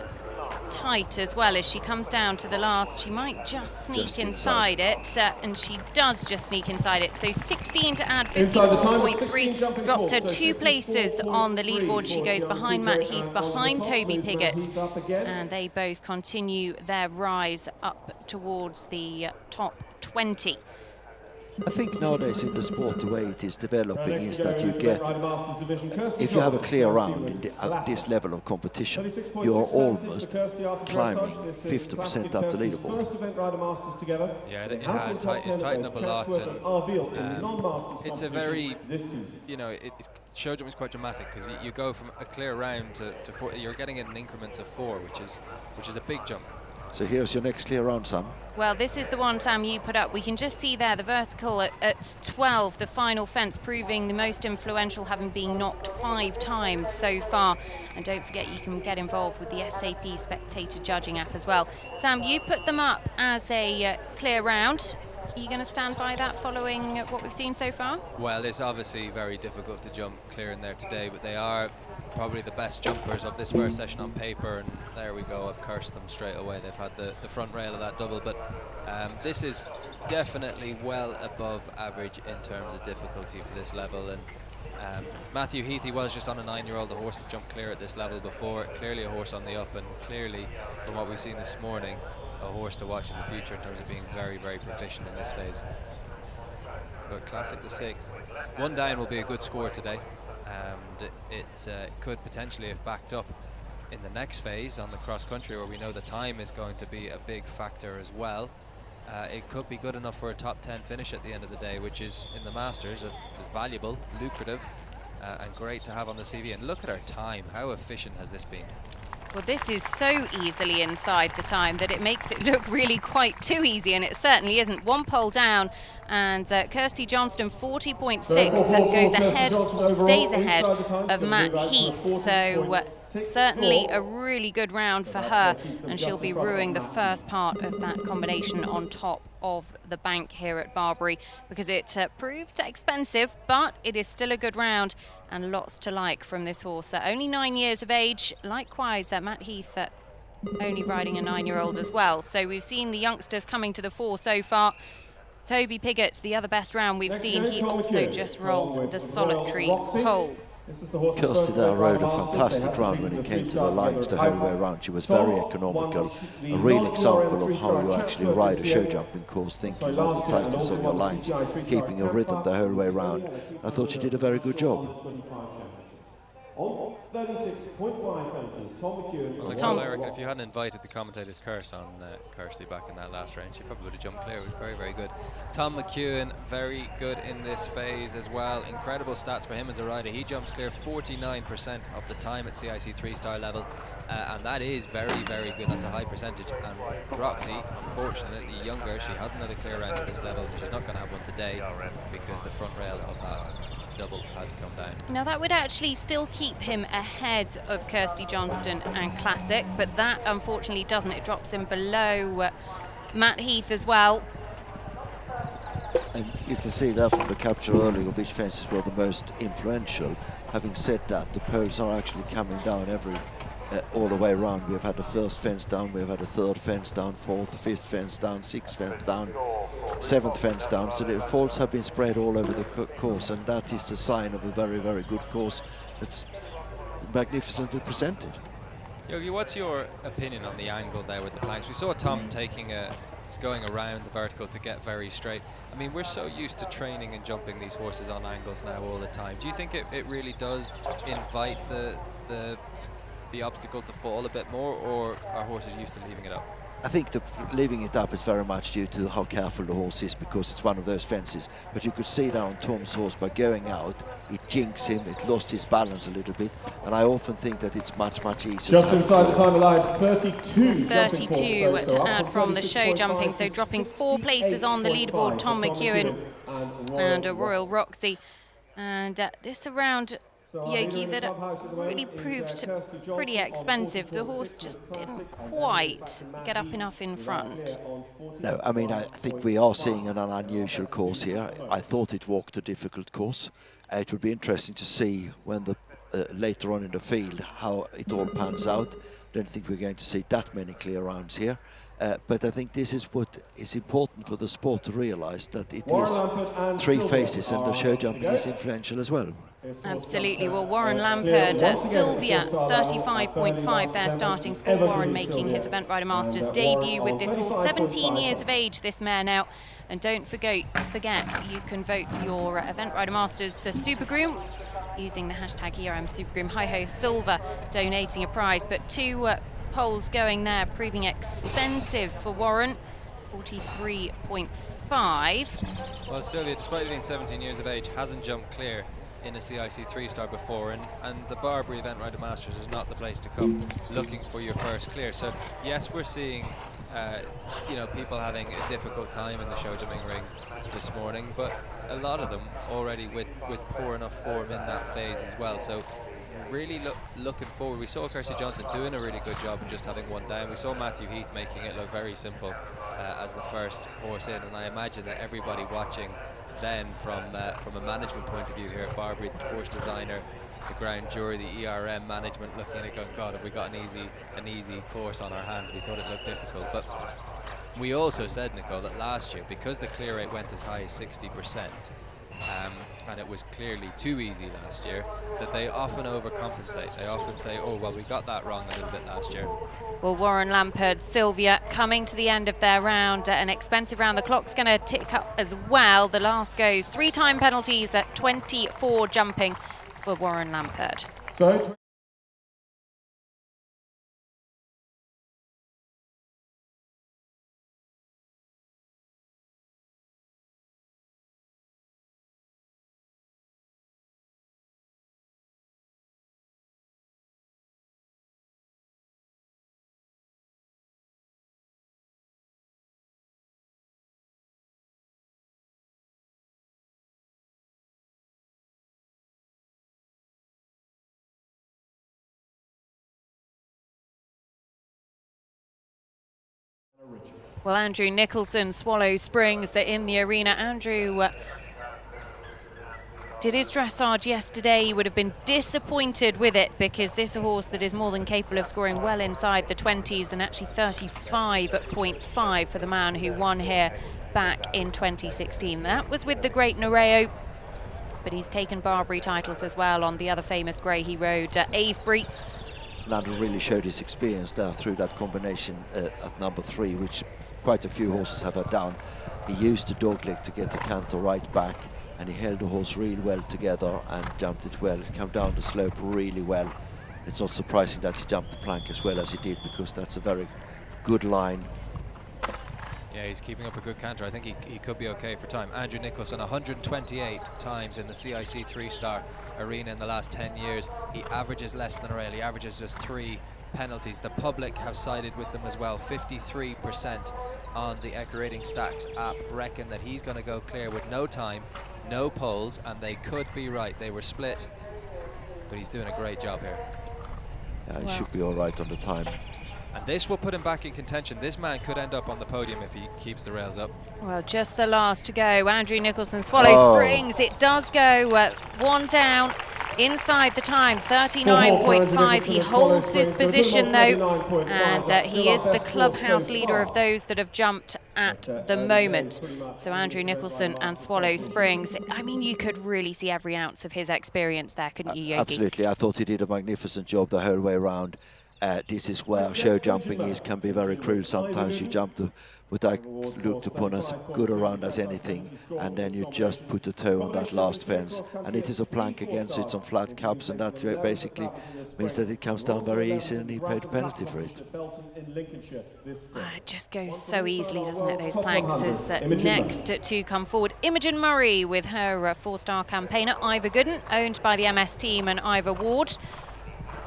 tight as well. As she comes down to the last, she might just sneak inside it, and she does just sneak inside it. So 16 to add, 54.3, drops her 2 places on the leaderboard. She goes behind Matt Heath, behind Toby Piggott, and they both continue their rise up towards the top 20. I think nowadays in the sport, the way it is developing is that you get, if you have a clear round at this level of competition, you are almost climbing 50% up the leaderboard. Yeah, it has it's tightened up a lot, and it's a very, you know, show jump is quite dramatic because you go from a clear round to 4, you're getting it in increments of 4, which is a big jump. So here's your next clear round, Sam. Well, this is the one, Sam, you put up. We can just see there the vertical at 12, the final fence, proving the most influential, having been knocked 5 times so far. And don't forget, you can get involved with the SAP Spectator Judging app as well. Sam, you put them up as a clear round. Are you going to stand by that following what we've seen so far? Well, it's obviously very difficult to jump clear in there today, but they are probably the best jumpers of this first session on paper, and there we go, I've cursed them straight away. They've had the front rail of that double, but this is definitely well above average in terms of difficulty for this level. And Matthew Heath, he was just on a 9-year-old, the horse that jumped clear at this level before, clearly a horse on the up, and clearly from what we've seen this morning, a horse to watch in the future in terms of being very, very proficient in this phase. But Classic the 6th. 1 down will be a good score today, and it could potentially, if backed up in the next phase on the cross country, where we know the time is going to be a big factor as well, it could be good enough for a top 10 finish at the end of the day, which is in the Masters as valuable, lucrative, and great to have on the CV. And look at her time, how efficient has this been? Well, this is so easily inside the time that it makes it look really quite too easy, and it certainly isn't. 1 pole down, and Kirsty Johnston 40.6 goes ahead or stays ahead of Matt Heath. So certainly a really good round for her, and she'll be ruining the first part of that combination on top of the bank here at Barbury, because it proved expensive, but it is still a good round and lots to like from this horse. Only 9 years of age. Likewise, Matt Heath only riding a 9-year-old as well. So we've seen the youngsters coming to the fore so far. Toby Piggott, the other best round we've seen, he also just rolled the solitary pole. Kirsty there rode a fantastic round when it came to the lines the whole way around. She was very economical, a real example of how you actually ride a show jumping course, thinking about the tightness of your lines, keeping a rhythm the whole way around. I thought she did a very good job. On 36.5 penalties, Tom McEwen. Well, I reckon if you hadn't invited the commentator's curse on Kirsty back in that last round, she probably would have jumped clear. It was very, very good. Tom McEwen, very good in this phase as well. Incredible stats for him as a rider. He jumps clear 49% of the time at CIC 3-star level, and that is very, very good. That's a high percentage. And Roxy, unfortunately younger, she hasn't had a clear round at this level. She's not going to have one today because the front rail of that double has come down. Now that would actually still keep him ahead of Kirsty Johnston and Classic, but that unfortunately doesn't. It drops him below Matt Heath as well. And you can see there from the capture earlier which fences were the most influential. Having said that, the poles are actually coming down all the way around. We've had the first fence down, we've had a third fence down, fourth, fifth fence down, sixth fence down, seventh fence down. So the faults have been spread all over the course, and that is the sign of a very, very good course that's magnificently presented. Yogi, what's your opinion on the angle there with the planks? We saw Tom going around the vertical to get very straight. I mean, we're so used to training and jumping these horses on angles now all the time. Do you think it really does invite the obstacle to fall a bit more, or are horses used to leaving it up? I think leaving it up is very much due to how careful the horse is, because it's one of those fences. But you could see down Tom's horse, by going out, it jinxed him, it lost his balance a little bit, and I often think that it's much, much easier. Just inside the time allowed, 32. 32 to add from the show jumping, so dropping 4 places on the leaderboard, Tom McEwen and a Royal Roxy. And this around Yogi that really proved pretty expensive. The horse just didn't quite get up enough in front. No, I mean, I think we are seeing an unusual course here. I thought it walked a difficult course. It would be interesting to see when later on in the field how it all pans out. I don't think we're going to see that many clear rounds here. But I think this is what is important for the sport to realize, that it is 3 phases and the show jumping is influential as well. Absolutely. Well, Warren Lampard, Sylvia, 35.5, their starting score. Warren making his Event Rider Masters debut with this horse. 17 years of age, this mare now. And don't forget, you can vote for your Event Rider Masters Super Groom using the hashtag ERM Super Groom. Hi-ho Silver donating a prize, but 2 polls going there, proving expensive for Warren. 43.5. Well, Sylvia, despite being 17 years of age, hasn't jumped clear in a CIC 3-star before, and the Barbury Event Rider Masters is not the place to come looking for your first clear. So yes, we're seeing people having a difficult time in the show jumping ring this morning, but a lot of them already with poor enough form in that phase as well. So really looking forward. We saw Kirsty Johnson doing a really good job and just having one down. We saw Matthew Heath making it look very simple as the first horse in, and I imagine that everybody watching then from a management point of view here at Barbury, the course designer, the ground jury, the ERM management, looking at it going, God, have we got an easy course on our hands? We thought it looked difficult, but we also said, Nicole, that last year, because the clear rate went as high as 60%, and it was clearly too easy last year, that they often overcompensate. They often say, oh, well, we got that wrong a little bit last year. Well, Warren Lampard, Sylvia coming to the end of their round, an expensive round. The clock's going to tick up as well. The last goes 3-time penalties at 24 jumping for Warren Lampard. So Well, Andrew Nicholson, Swallow Springs in the arena. Andrew did his dressage yesterday. He would have been disappointed with it because this is a horse that is more than capable of scoring well inside the 20s, and actually 35.5 for the man who won here back in 2016. That was with the great Nereo, but he's taken Barbury titles as well on the other famous grey he rode, Avebury. Andrew really showed his experience there through that combination at number 3, which quite a few horses have had down. He used the dog leg to get the canter right back, and he held the horse really well together and jumped it well. He came down the slope really well. It's not surprising that he jumped the plank as well as he did, because that's a very good line. Yeah, he's keeping up a good canter. I think he could be okay for time. Andrew Nicholson, 128 times in the CIC 3-star arena in the last 10 years. He averages less than O'Reilly. He averages just 3 penalties. The public have sided with them as well. 53% on the Echo Rating Stacks app reckon that he's going to go clear with no time, no poles, and they could be right. They were split, but he's doing a great job here. Yeah, he should be all right on the time. And this will put him back in contention. This man could end up on the podium if he keeps the rails up. Well, just the last to go. Andrew Nicholson, Swallow Springs. It does go 1 down inside the time, 39.5. He holds his position though, and he is the clubhouse leader of those that have jumped at the moment. So Andrew Nicholson and Swallow Springs, I mean, you could really see every ounce of his experience there, couldn't you, Yogi? Absolutely. I thought he did a magnificent job the whole way around. This is where show jumping can be very cruel. Sometimes you jump to what I looked upon as good around as anything, and then you just put a toe on that last fence, and it is a plank again, so it's on flat caps, and that basically means that it comes down very easy, and he paid a penalty for it. It just goes so easily, doesn't it, those planks? As next to come forward, Imogen Murray with her 4-star campaigner, Ivor Gooden, owned by the MS team and Ivor Ward.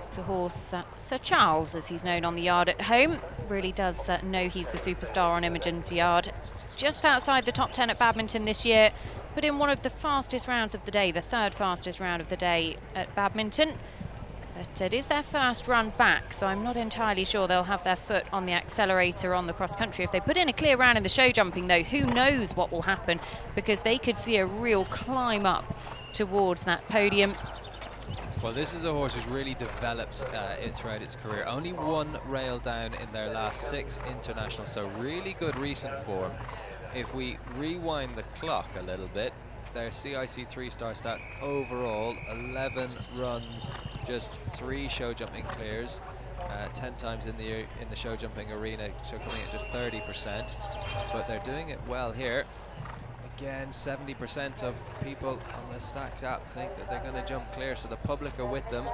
It's a horse, Sir Charles, as he's known on the yard at home, really does know he's the superstar on Imogen's yard. Just outside the top 10 at Badminton this year, but in one of the fastest rounds of the day, the 3rd fastest round of the day at Badminton. But it is their first run back, so I'm not entirely sure they'll have their foot on the accelerator on the cross country. If they put in a clear round in the show jumping though, who knows what will happen, because they could see a real climb up towards that podium. Well, this is a horse who's really developed throughout its career. Only 1 rail down in their last 6 internationals, so really good recent form. If we rewind the clock a little bit, their CIC 3-star stats overall: 11 runs, just 3 show jumping clears, 10 times in the show jumping arena, so coming at just 30%. But they're doing it well here. Again, 70% of people on the Stacks app think that they're going to jump clear, so the public are with them,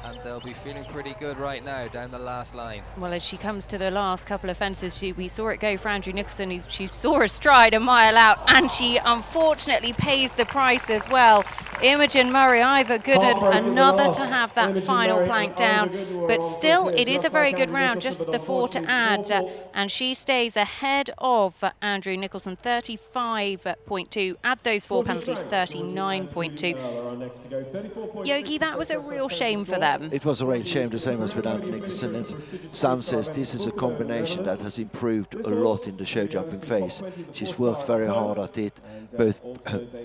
and they'll be feeling pretty good right now down the last line. Well, as she comes to the last couple of fences, we saw it go for Andrew Nicholson. She saw her stride a mile out, and she unfortunately pays the price as well. Imogen Murray, Ivor Gooden, another to have that final plank down, but still it is a very good round, just the 4 to add, and she stays ahead of Andrew Nicholson, 35.2. Add those 4 penalties, 39.2. Yogi, that was a real shame for them. It was a real shame, the same as with Andrew Nicholson. And Sam says this is a combination that has improved a lot in the show jumping phase. She's worked very hard at it, both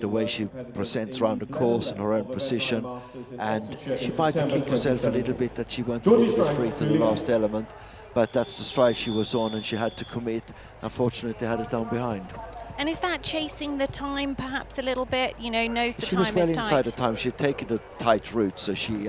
the way she presents around the course and her own position, and she might have kicked herself a little bit that she went a little bit free to the last element, but that's the stride she was on, and she had to commit. Unfortunately, had it down behind. And is that chasing the time perhaps a little bit? You know, knows the she time was well is tight. inside the time. She had taken a tight route, so she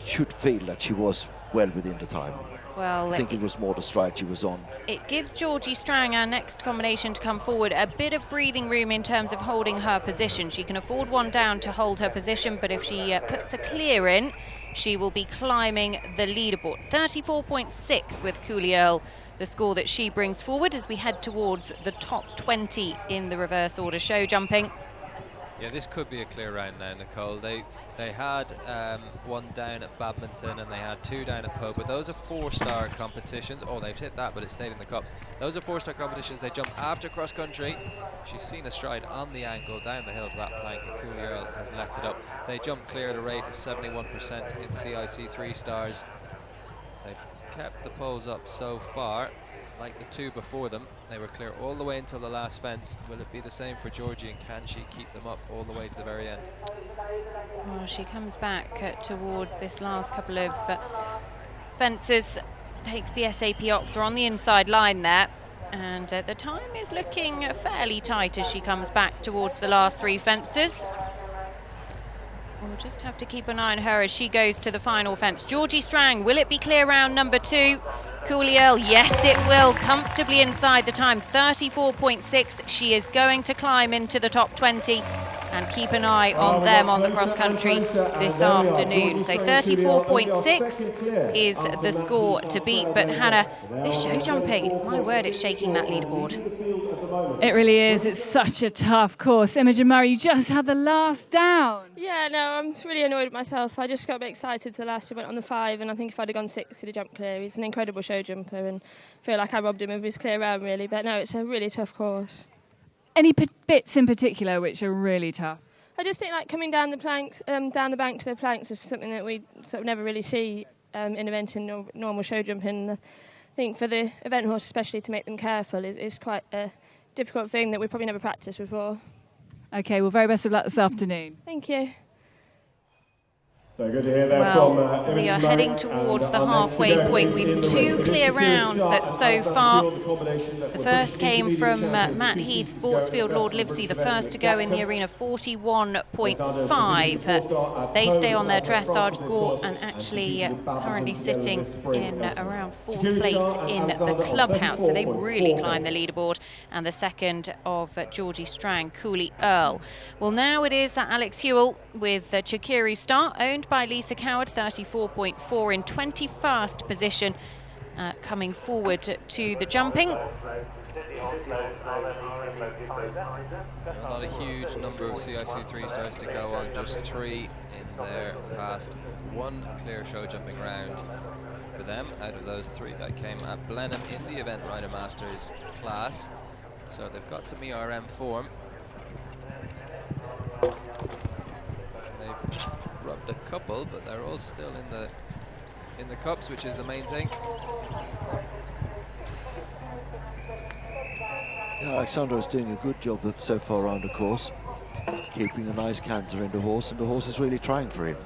should feel that she was well within the time. Well, I think it was more the stride she was on. It gives Georgie Strang, our next combination to come forward, a bit of breathing room in terms of holding her position. She can afford one down to hold her position, but if she puts a clear in, she will be climbing the leaderboard. 34.6 with Cooley Earl, the score that she brings forward as we head towards the top 20 in the reverse order show jumping. Yeah, this could be a clear round now, Nicole. They had 1 down at Badminton and they had 2 down at Pope, but those are 4-star competitions. Oh, they've hit that, but it stayed in the cups. Those are 4-star competitions. They jump after cross country. She's seen a stride on the angle down the hill to that plank, and Cooley Earl has left it up. They jump clear at a rate of 71% in CIC 3-stars. They've kept the poles up so far, like the 2 before them. They were clear all the way until the last fence. Will it be the same for Georgie, and can she keep them up all the way to the very end? Well, she comes back towards this last couple of fences, takes the SAP Oxer on the inside line there, and the time is looking fairly tight as she comes back towards the last 3 fences. We'll just have to keep an eye on her as she goes to the final fence. Georgie Strang, will it be clear round number 2? Cooley Earl, yes it will, comfortably inside the time, 34.6. She is going to climb into the top 20, and keep an eye on them on the cross country this afternoon. So 34.6 is the score to beat. But Hannah, this show jumping, my word, it's shaking that leaderboard. It really is. It's such a tough course. Imogen Murray, you just had the last down. Yeah, no, I'm really annoyed with myself. I just got a bit excited to the last. He went on the 5, and I think if I'd have gone 6, he'd have jumped clear. He's an incredible show jumper, and I feel like I robbed him of his clear round, really. But no, it's a really tough course. Any bits in particular which are really tough? I just think like coming down the plank, down the bank to the planks is something that we sort of never really see in eventing or normal show jumping. I think for the event horse, especially to make them careful, is quite a difficult thing that we've probably never practiced before. Okay, well, very best of luck this afternoon. Thank you. So good to hear that well, from we are heading towards the halfway point. We've 2 clear rounds so far. The first came from Matt Heath, Sportsfield Lord Livesey, the first to go in the arena, 41.5. They stay on their dressage score and actually currently sitting in around 4th place in the clubhouse. So they really climb the leaderboard. And the second of Georgie Strang, Cooley Earl. Well, now it is Alex Hewell with Chakiri Star, owned by Lisa Coward, 34.4 in 21st position, coming forward to the jumping. Not a huge number of CIC 3-stars to go on, just 3 in their past 1 clear show jumping round for them out of those 3 that came at Blenheim in the Event Rider Masters class. So they've got some ERM form. They've rubbed a couple, but they're all still in the cups, which is the main thing. Yeah, Alexandra is doing a good job so far around the course, keeping a nice canter in the horse, and the horse is really trying for him.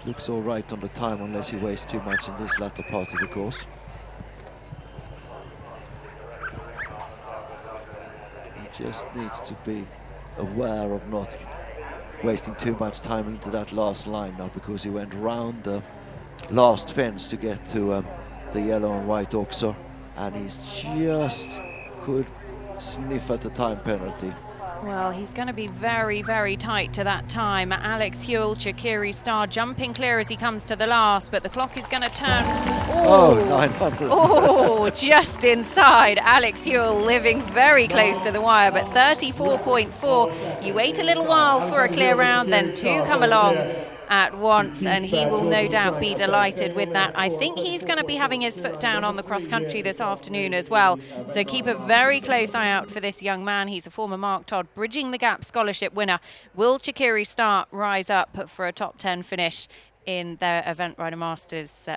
Looks all right on the time, unless he wastes too much in this latter part of the course. He just needs to be aware of not wasting too much time into that last line now, because he went round the last fence to get to the yellow and white oxer, and he's just could sniff at the time penalty. Well, he's going to be very, very tight to that time. Alex Hewell, Chakiri Star jumping clear as he comes to the last, but the clock is going to turn. Oh, 900. Oh, just inside. Alex Hewell living very close to the wire, but 34.4. You wait a little while for a clear round, then two come along at once, and he will no doubt be delighted with that. I think he's going to be having his foot down on the cross country this afternoon as well, so keep a very close eye out for this young man. He's a former Mark Todd Bridging the Gap scholarship winner. Will Chakiri Star rise up for a top 10 finish in their Event Rider Masters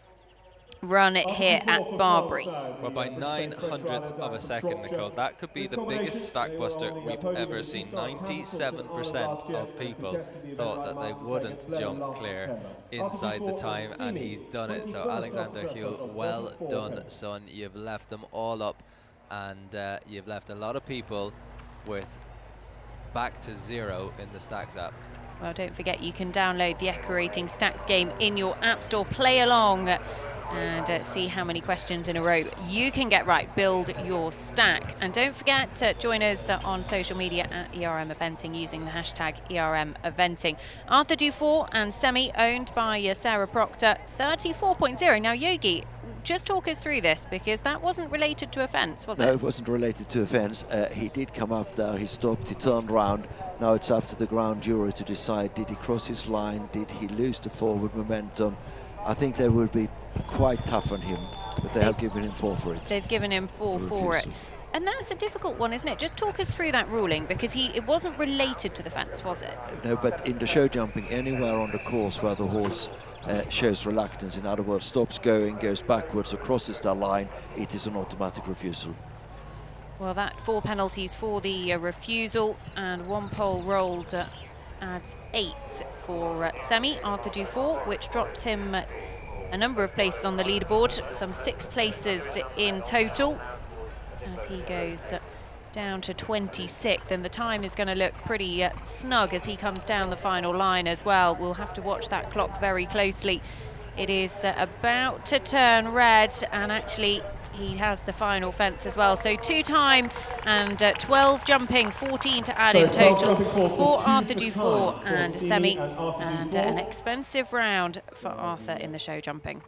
run here at Barbury? Well, by 900ths of a second, Nicole, that could be the biggest stack buster we've ever seen. 97% of people thought that they wouldn't jump clear inside the time, and he's done it. So Alexander Hewell, well done, son. You've left them all up, and you've left a lot of people with back to zero in the Stacks app. Well, don't forget you can download the Echo Rating Stacks game in your app store, play along and see how many questions in a row you can get right. Build your stack. And don't forget to join us on social media at ERM Eventing using the hashtag ERM Eventing. Arthur Dufour and Semi, owned by Sarah Proctor, 34.0. Now, Yogi, just talk us through this, because that wasn't related to a fence, was it? No, it wasn't related to a fence. He did come up there, he stopped, he turned round. Now it's up to the ground jury to decide, did he cross his line, did he lose the forward momentum? I think they will be quite tough on him, but they have given him 4 for it. They've given him 4 for it. And that's a difficult one, isn't it? Just talk us through that ruling, because it wasn't related to the fence, was it? No, but in the show jumping, anywhere on the course where the horse shows reluctance, in other words, stops going, goes backwards or crosses the line, it is an automatic refusal. Well, that 4 penalties for the refusal, and 1 pole rolled adds 8 for Semi, Arthur Dufour, which drops him a number of places on the leaderboard, some 6 places in total, as he goes down to 26th, and the time is going to look pretty snug as he comes down the final line as well. We'll have to watch that clock very closely. It is about to turn red, and actually he has the final fence as well. So 2 time and 12 jumping, 14 to add in total for Arthur Dufour and Semi, and an expensive round for Arthur in the show jumping.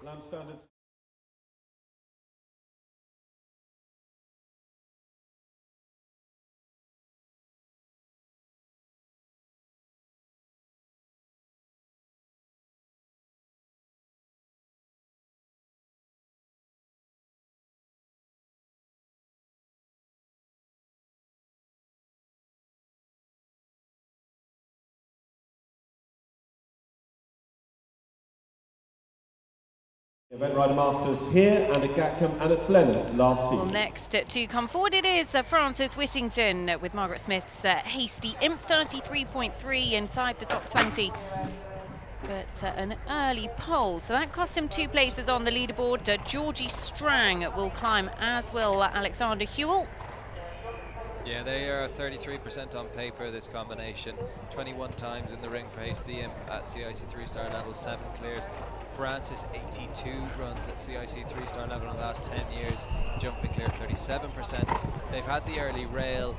Event Rider Masters here and at Gatcombe and at Blenheim last season. Well, next to come forward it is Frances Whittington with Margaret Smith's Hasty Imp, 33.3 inside the top 20. But an early pole, so that cost him 2 places on the leaderboard. Georgie Strang will climb, as will Alexander Hewell. Yeah, they are 33% on paper, this combination. 21 times in the ring for Hasty Imp at CIC 3-star level, 7 clears. Francis, 82 runs at CIC 3-star level in the last 10 years, jumping clear 37%. They've had the early rail.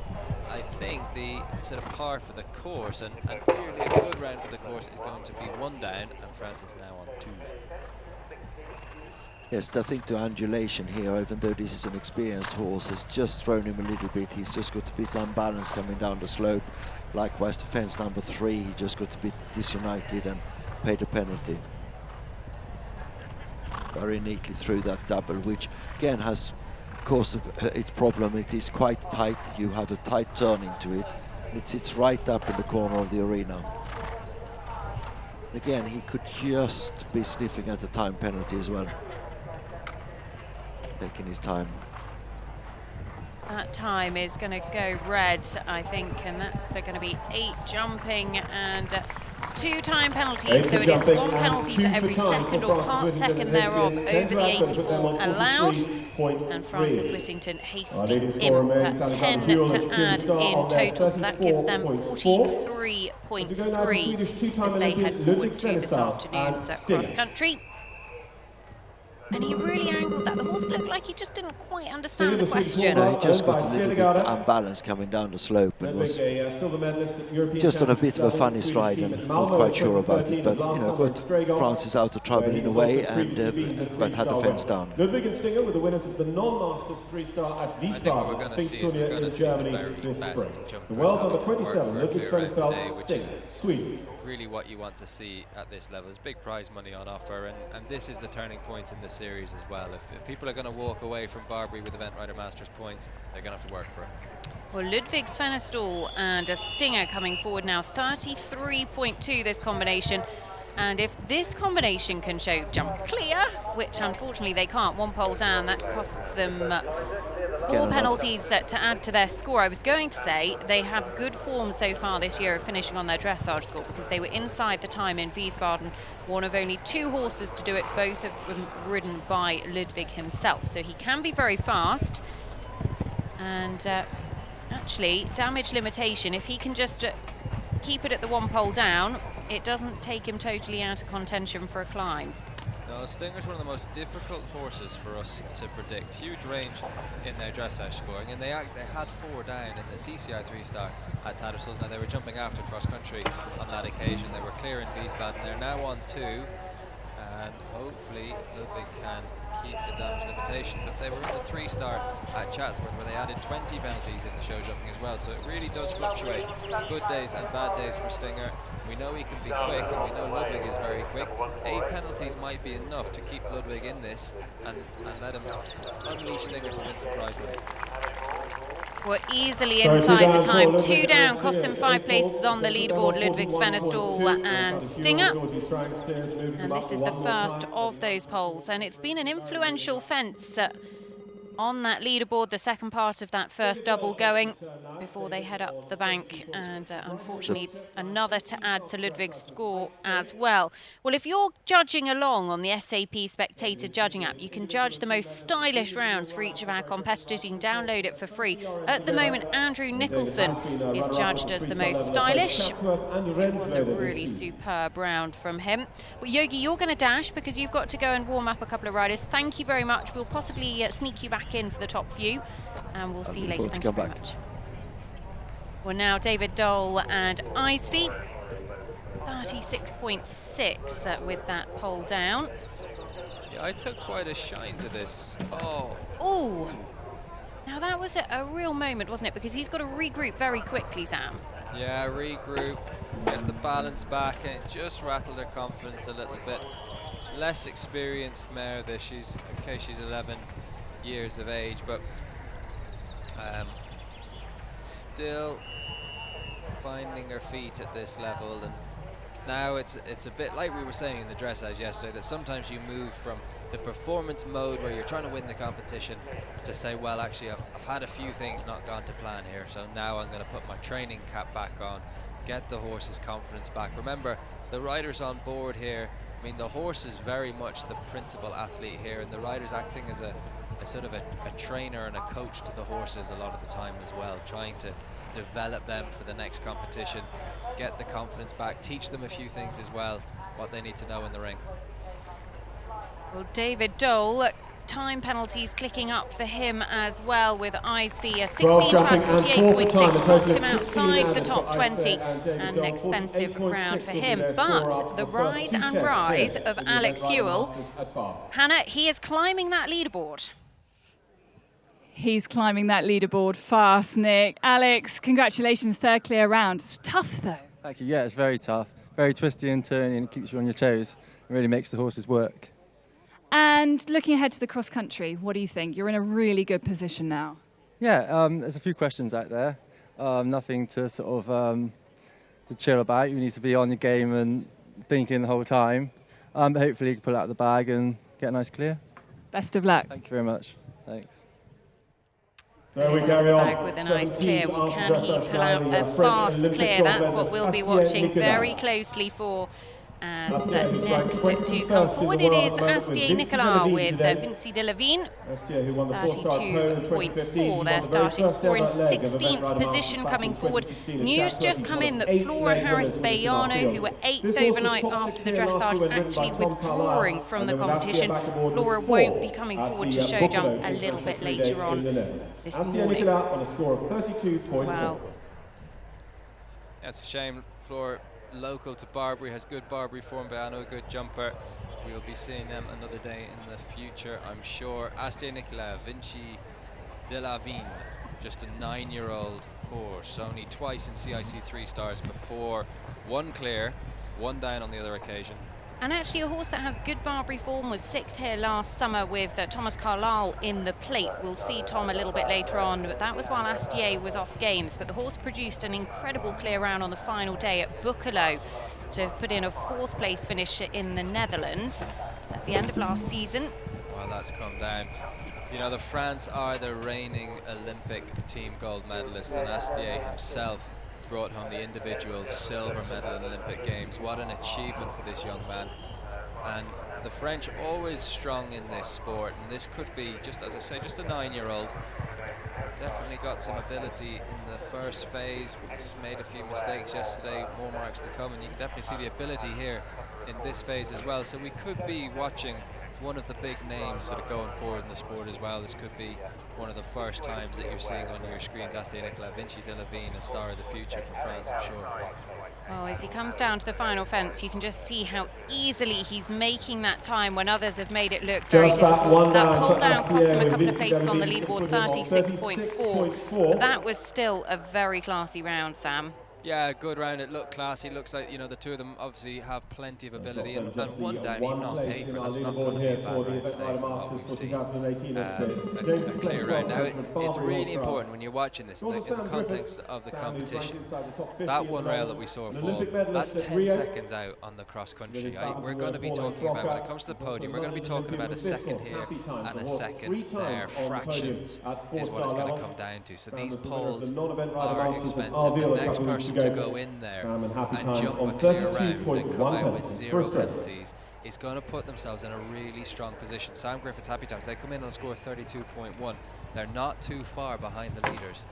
I think the sort of par for the course, and clearly a good round for the course, is going to be 1 down, and Francis now on 2. Yes, I think the undulation here, even though this is an experienced horse, has just thrown him a little bit. He's just got a bit unbalanced coming down the slope. Likewise, the fence number 3, he just got a bit disunited and paid a penalty. Very neatly through that double, which again has caused its problem. It is quite tight. You have a tight turn into it. It sits right up in the corner of the arena. Again, he could just be sniffing at the time penalty as well. Taking his time. That time is going to go red, I think, and that's going to be 8 jumping and 2 time penalties. So it is 1 penalty for every second or part second thereof over the 84 allowed. And Francis Whittington Hasty ladies Imp for men, at Sally 10 Van to Kulen, add Start in on their total, so that gives them 34.4. 43.3 as they head forward to this afternoon's cross country. And he really angled that. The horse looked like he just didn't quite understand the question. No, he just got a little bit unbalanced coming down the slope and was just on a bit of a funny stride and not quite sure about it. But, you know, got Francis out of trouble in a way, and but had the fence down. Ludwig and Stinger were the winners of the non-masters 3-star at Wiesbaden Pfingstturnier in Germany this spring. The world number 27, Ludwig Svenningsveld, Stinger, Sweden. Really what you want to see at this level is big prize money on offer, and this is the turning point in the series as well. If people are going to walk away from Barbury with Event Rider Masters points, they're going to have to work for it. Well, Ludwig Svenningsveld and a Stinger coming forward now, 33.2 this combination. And if this combination can show jump clear, which unfortunately they can't, one pole down, that costs them 4 penalties to add to their score. I was going to say they have good form so far this year of finishing on their dressage score, because they were inside the time in Wiesbaden, one of only 2 horses to do it, both of them ridden by Ludwig himself. So he can be very fast. And actually, damage limitation, if he can just keep it at the 1 pole down, it doesn't take him totally out of contention for a climb. No, Stinger's one of the most difficult horses for us to predict. Huge range in their dressage scoring, and they had 4 down in the CCI 3-star at Tattersalls. Now, they were jumping after cross-country on that occasion. They were clear in Wiesbaden. They're now on 2, and hopefully Ludwig can keep the damage limitation. But they were in the 3-star at Chatsworth, where they added 20 penalties in the show jumping as well. So it really does fluctuate. Good days and bad days for Stinger. We know he can be quick, and we know Ludwig is very quick. 8 penalties might be enough to keep Ludwig in this and let him unleash Stinger to win some prize money. Were easily inside the time. 2 down, cost him 5 places on the leaderboard, Ludwig Svenningsveld and Stinger. And this is the first of those poles, and it's been an influential fence on that leaderboard, the second part of that first double going before they head up the bank, and unfortunately another to add to Ludwig's score as well. Well, if you're judging along on the SAP Spectator judging app, you can judge the most stylish rounds for each of our competitors. You can download it for free. At the moment, Andrew Nicholson is judged as the most stylish. It was a really superb round from him. Well, Yogi, you're going to dash because you've got to go and warm up a couple of riders. Thank you very much. We'll possibly sneak you back in for the top few, and we'll see you later. Thank you very much. Well, now David Dole and Iceby, 36.6 with that pole down. Yeah, I took quite a shine to this. Oh, now that was a real moment, wasn't it? Because he's got to regroup very quickly, Sam. Yeah, regroup, get the balance back, and it just rattled her confidence a little bit. Less experienced mare this. She's 11 years of age, but still finding her feet at this level. And now it's a bit like we were saying in the dressage yesterday, that sometimes you move from the performance mode where you're trying to win the competition to say, well, actually I've had a few things not gone to plan here, so now I'm going to put my training cap back on, get the horse's confidence back. Remember, the riders on board here, I mean, the horse is very much the principal athlete here, and the rider's acting as a sort of a trainer and a coach to the horses a lot of the time as well, trying to develop them for the next competition, get the confidence back, teach them a few things as well, what they need to know in the ring. Well, David Dole, time penalties clicking up for him as well, with Iceby, a 16 to add 48.6, drops him outside the top 20, and an expensive round for him. But the rise and rise of Alex Hewell, Hannah, he is climbing that leaderboard. He's climbing that leaderboard fast, Nick. Alex, congratulations, 3rd clear round. It's tough, though. Thank you. Yeah, it's very tough. Very twisty and turny, and keeps you on your toes. It really makes the horses work. And looking ahead to the cross country, what do you think? You're in a really good position now. Yeah, there's a few questions out there. Nothing to sort of to chill about. You need to be on your game and thinking the whole time. But hopefully you can pull it out of the bag and get a nice clear. Best of luck. Thank you very much. Thanks. So we carry on. Back with a nice clear. Well, can he pull out a fast clear? That's what we'll be watching very closely for. as next to come forward it is Astier Nicolas with Vinci de la Vigne, 32.4, their starting score in 16th position coming forward. News just come in that Flora Harris-Bayano, who were 8th overnight after the dressage, actually withdrawing from the competition. Flora won't be coming forward to show jump a little bit later on this morning. On a score of 32.4. Wow. That's a shame. Flora, local to Barbury, has good Barbury form. Bayano, a good jumper. We'll be seeing them another day in the future, I'm sure. Astier Nicolas, Vinci de la Vigne, just a 9-year-old horse, only twice in CIC 3 stars before. One clear, one down on the other occasion. And actually a horse that has good Barbury form, was 6th here last summer with Thomas Carlyle in the plate. We'll see Tom a little bit later on, but that was while Astier was off games. But the horse produced an incredible clear round on the final day at Boekelo to put in a 4th place finish in the Netherlands at the end of last season. Well, that's come down. You know, the France are the reigning Olympic team gold medalists, and Astier himself brought home the individual silver medal in Olympic Games. What an achievement for this young man. And the French always strong in this sport, and this could be, just as I say, just a 9-year-old. Definitely got some ability in the first phase. He's made a few mistakes yesterday, more marks to come, and you can definitely see the ability here in this phase as well. So we could be watching one of the big names sort of going forward in the sport as well. This could be one of the first times that you're seeing on your screens Astier Nicolas, Vinci de la Vigne, a star of the future for France, I'm sure. Well, as he comes down to the final fence, you can just see how easily he's making that time when others have made it look very difficult. That pull down cost him a couple of places on the leaderboard, 36.4. But that was still a very classy round, Sam. Yeah, good round. It looked classy. It looks like, you know, the two of them obviously have plenty of ability, and one down even on paper. That's not going to be a bad round today from what we've seen. A clear round. Now, it's really important when you're watching this in the context of the competition. That one rail that we saw fall, that's 10 seconds out on the cross country. We're going to be talking about, when it comes to the podium, we're going to be talking about a second here and a second there. Fractions is what it's going to come down to. So these poles are expensive. The next person to go in there and jump a clear round and come out with 0 penalties is going to put themselves in a really strong position. Sam Griffith's Happy Times, they come in on a score of 32.1. They're not too far behind the leaders.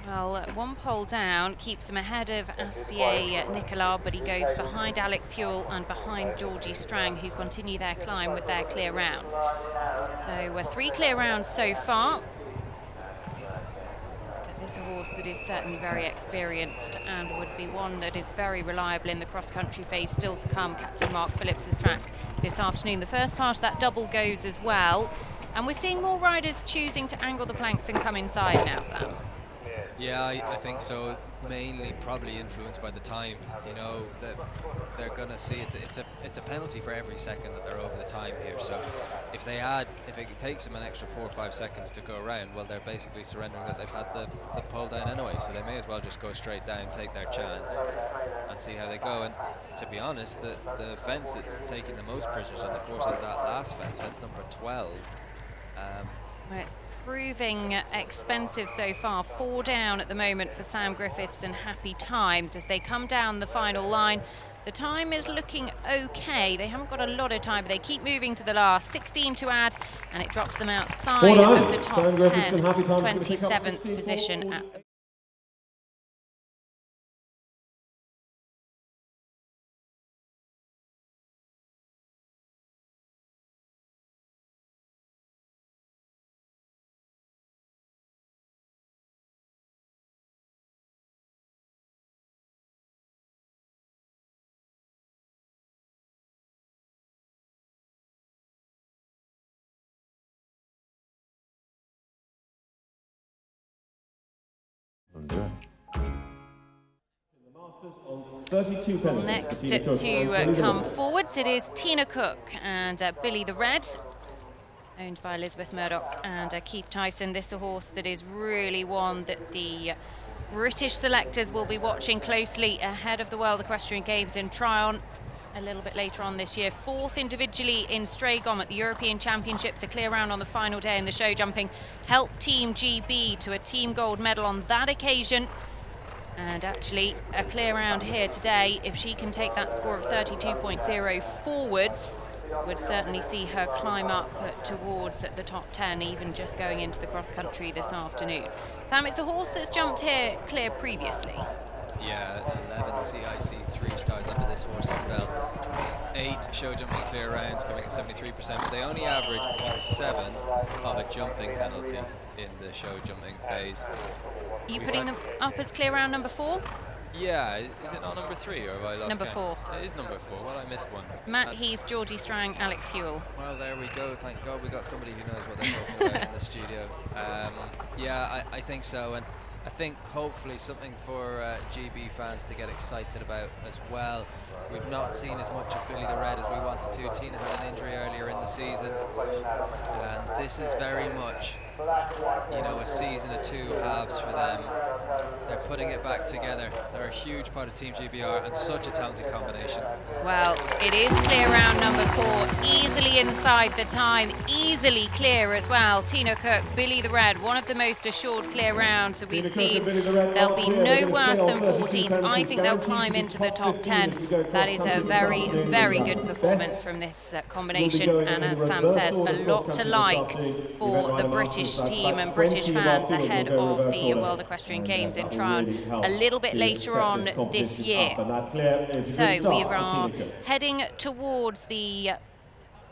Well, one pole down keeps them ahead of Astier Nicolas, but he goes behind Alex Huel and behind Georgie Strang, who continue their climb with their clear rounds. So 3 clear rounds so far. It's a horse that is certainly very experienced and would be one that is very reliable in the cross-country phase still to come. Captain Mark Phillips' track this afternoon. The first part of that double goes as well, and we're seeing more riders choosing to angle the planks and come inside now, Sam. Yeah, I think so. Mainly probably influenced by the time, you know, that they're going to see it's a penalty for every second that they're over the time here. So if it takes them an extra 4 or 5 seconds to go around, well, they're basically surrendering that they've had the pull down anyway. So they may as well just go straight down, take their chance, and see how they go. And to be honest, the fence that's taking the most prisoners on the course is that last fence number 12. Well, it's proving expensive so far. 4 down at the moment for Sam Griffiths and Happy Times as they come down the final line. The time is looking okay. They haven't got a lot of time, but they keep moving to the last. 16 to add, and it drops them outside of the top 10, 27th position at the Well, next to come forwards, it is Tina Cook and Billy the Red, owned by Elizabeth Murdoch and Keith Tyson. This is a horse that is really one that the British selectors will be watching closely ahead of the World Equestrian Games in Tryon a little bit later on this year. 4th individually in Stragom at the European Championships, a clear round on the final day in the show jumping helped Team GB to a team gold medal on that occasion. And actually, a clear round here today, if she can take that score of 32.0 forwards, would certainly see her climb up towards the top 10, even just going into the cross-country this afternoon. Sam, it's a horse that's jumped here clear previously. Yeah, 11 CIC 3 stars under this horse's belt. 8 show jumping clear rounds, coming at 73%, but they only average 0.7 of a jumping penalty in the show jumping phase. Are you putting them up as clear round number 4? Yeah, is it not number 3 or have I lost Number count? 4. It is number 4. Well, I missed one. Matt Heath, Georgie Strang, Alex Hewell. Well, there we go. Thank God we got somebody who knows what they're talking about in the studio. Yeah, I think so, and I think hopefully something for GB fans to get excited about as well. We've not seen as much of Billy the Red as we wanted to. Tina had an injury earlier in the season, and this is very much, you know, a season of 2 halves for them. They're putting it back together. They're a huge part of Team GBR and such a talented combination. Well, it is clear round number 4, easily inside the time, easily clear as well. Tina Cook, Billy the Red, one of the most assured clear rounds that we've seen. They'll be no worse than 14th. I think they'll climb into the top 10. That is a very, very good performance from this combination, and as Sam says, a lot to like for the British team and British fans ahead of the World Equestrian Games in Tryon a little bit later on this year. So we are heading towards the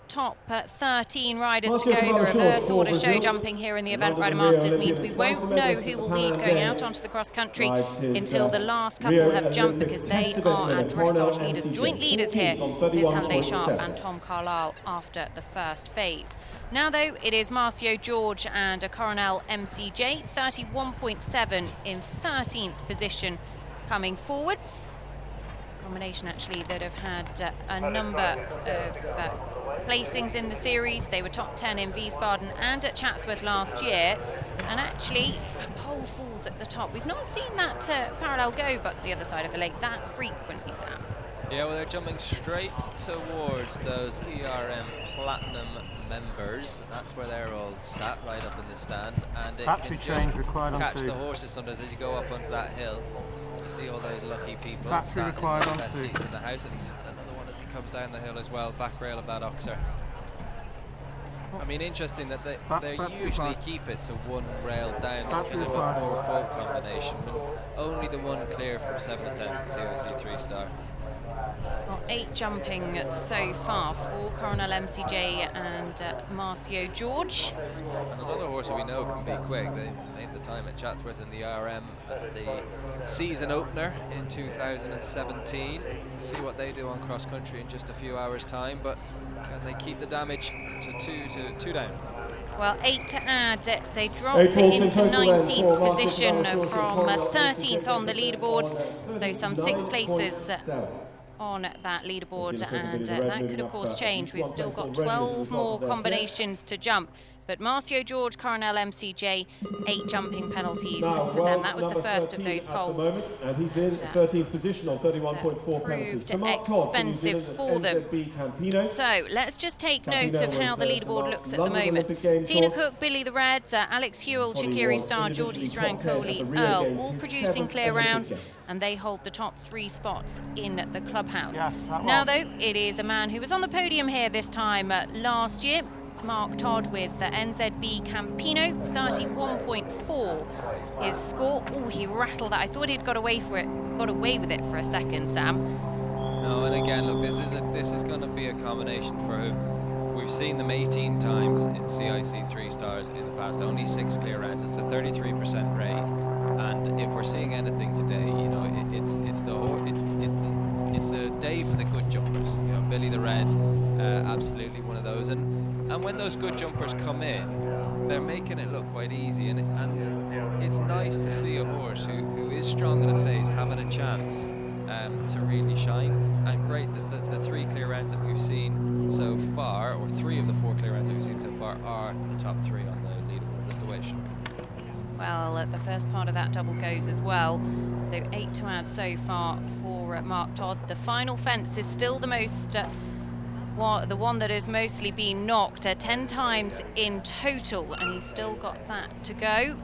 top 13 riders to go. The reverse order show jumping here in the Event Rider Masters means we won't know who will lead going out onto the cross country until the last couple have jumped, because they are our dressage leaders, joint leaders here, Liz Halliday Sharp and Tom Carlisle, after the first phase. Now though, it is Marcio George and a Coronel MCJ, 31.7 in 13th position coming forwards. Combination actually that have had a number of placings in the series. They were top 10 in Wiesbaden and at Chatsworth last year, and actually pole falls at the top. We've not seen that parallel go, but the other side of the lake that frequently, Sam. Yeah, well, they're jumping straight towards those ERM Platinum members. That's where they're all sat, right up in the stand, and it can just catch the horses sometimes as you go up onto that hill. You see all those lucky people sat in the best seats in the house, and he's had another one as he comes down the hill as well, back rail of that Oxer. I mean, interesting that they usually keep it to one rail down, kind of a 4-fold combination, but only the one clear from 7 attempts at CIC 3-star. Well, 8 jumping so far for Coronel MCJ and Marcio George. And another horse that we know can be quick. They made the time at Chatsworth in the RM at the season opener in 2017. See what they do on cross country in just a few hours' time, but can they keep the damage to 2 down? Well, 8 to add. They drop into 19th position from 13th on the leaderboard, so some 6 places on that leaderboard, and that could of course change. We've still got 12 more combinations to jump, but Marcio George, Coronel MCJ, 8 jumping penalties for them. That was the first of those poles. And he's in 13th position on 31.4 penalties. Expensive for them. So let's just take note of how the leaderboard looks at the moment. Tina Cook, Billy the Red, Alex Hewell, Shaqiri Starr, Georgie Strang, Coley, Earl, all producing clear rounds, and they hold the top 3 spots in the clubhouse. Now though, it is a man who was on the podium here this time last year, Mark Todd, with the NZB Campino, 31.4 his score. Oh, he rattled that. I thought he'd got away with it for a second, Sam. No, and again, look, this is going to be a combination for whom we've seen them 18 times in CIC 3 stars in the past, only 6 clear rounds. It's a 33% rate, and if we're seeing anything today, you know, it's the day for the good jumpers. You know, Billy the Red, absolutely one of those, and when those good jumpers come in, they're making it look quite easy, and it's nice to see a horse who is strong in a phase having a chance to really shine. And great that the 3 clear rounds that we've seen so far, or 3 of the 4 clear rounds that we've seen so far, are the top 3 on the leaderboard. That's the way it should be. Well, the first part of that double goes as well. So 8 to add so far for Mark Todd. The final fence is still the most, the one that has mostly been knocked 10 times in total, and he's still got that to go.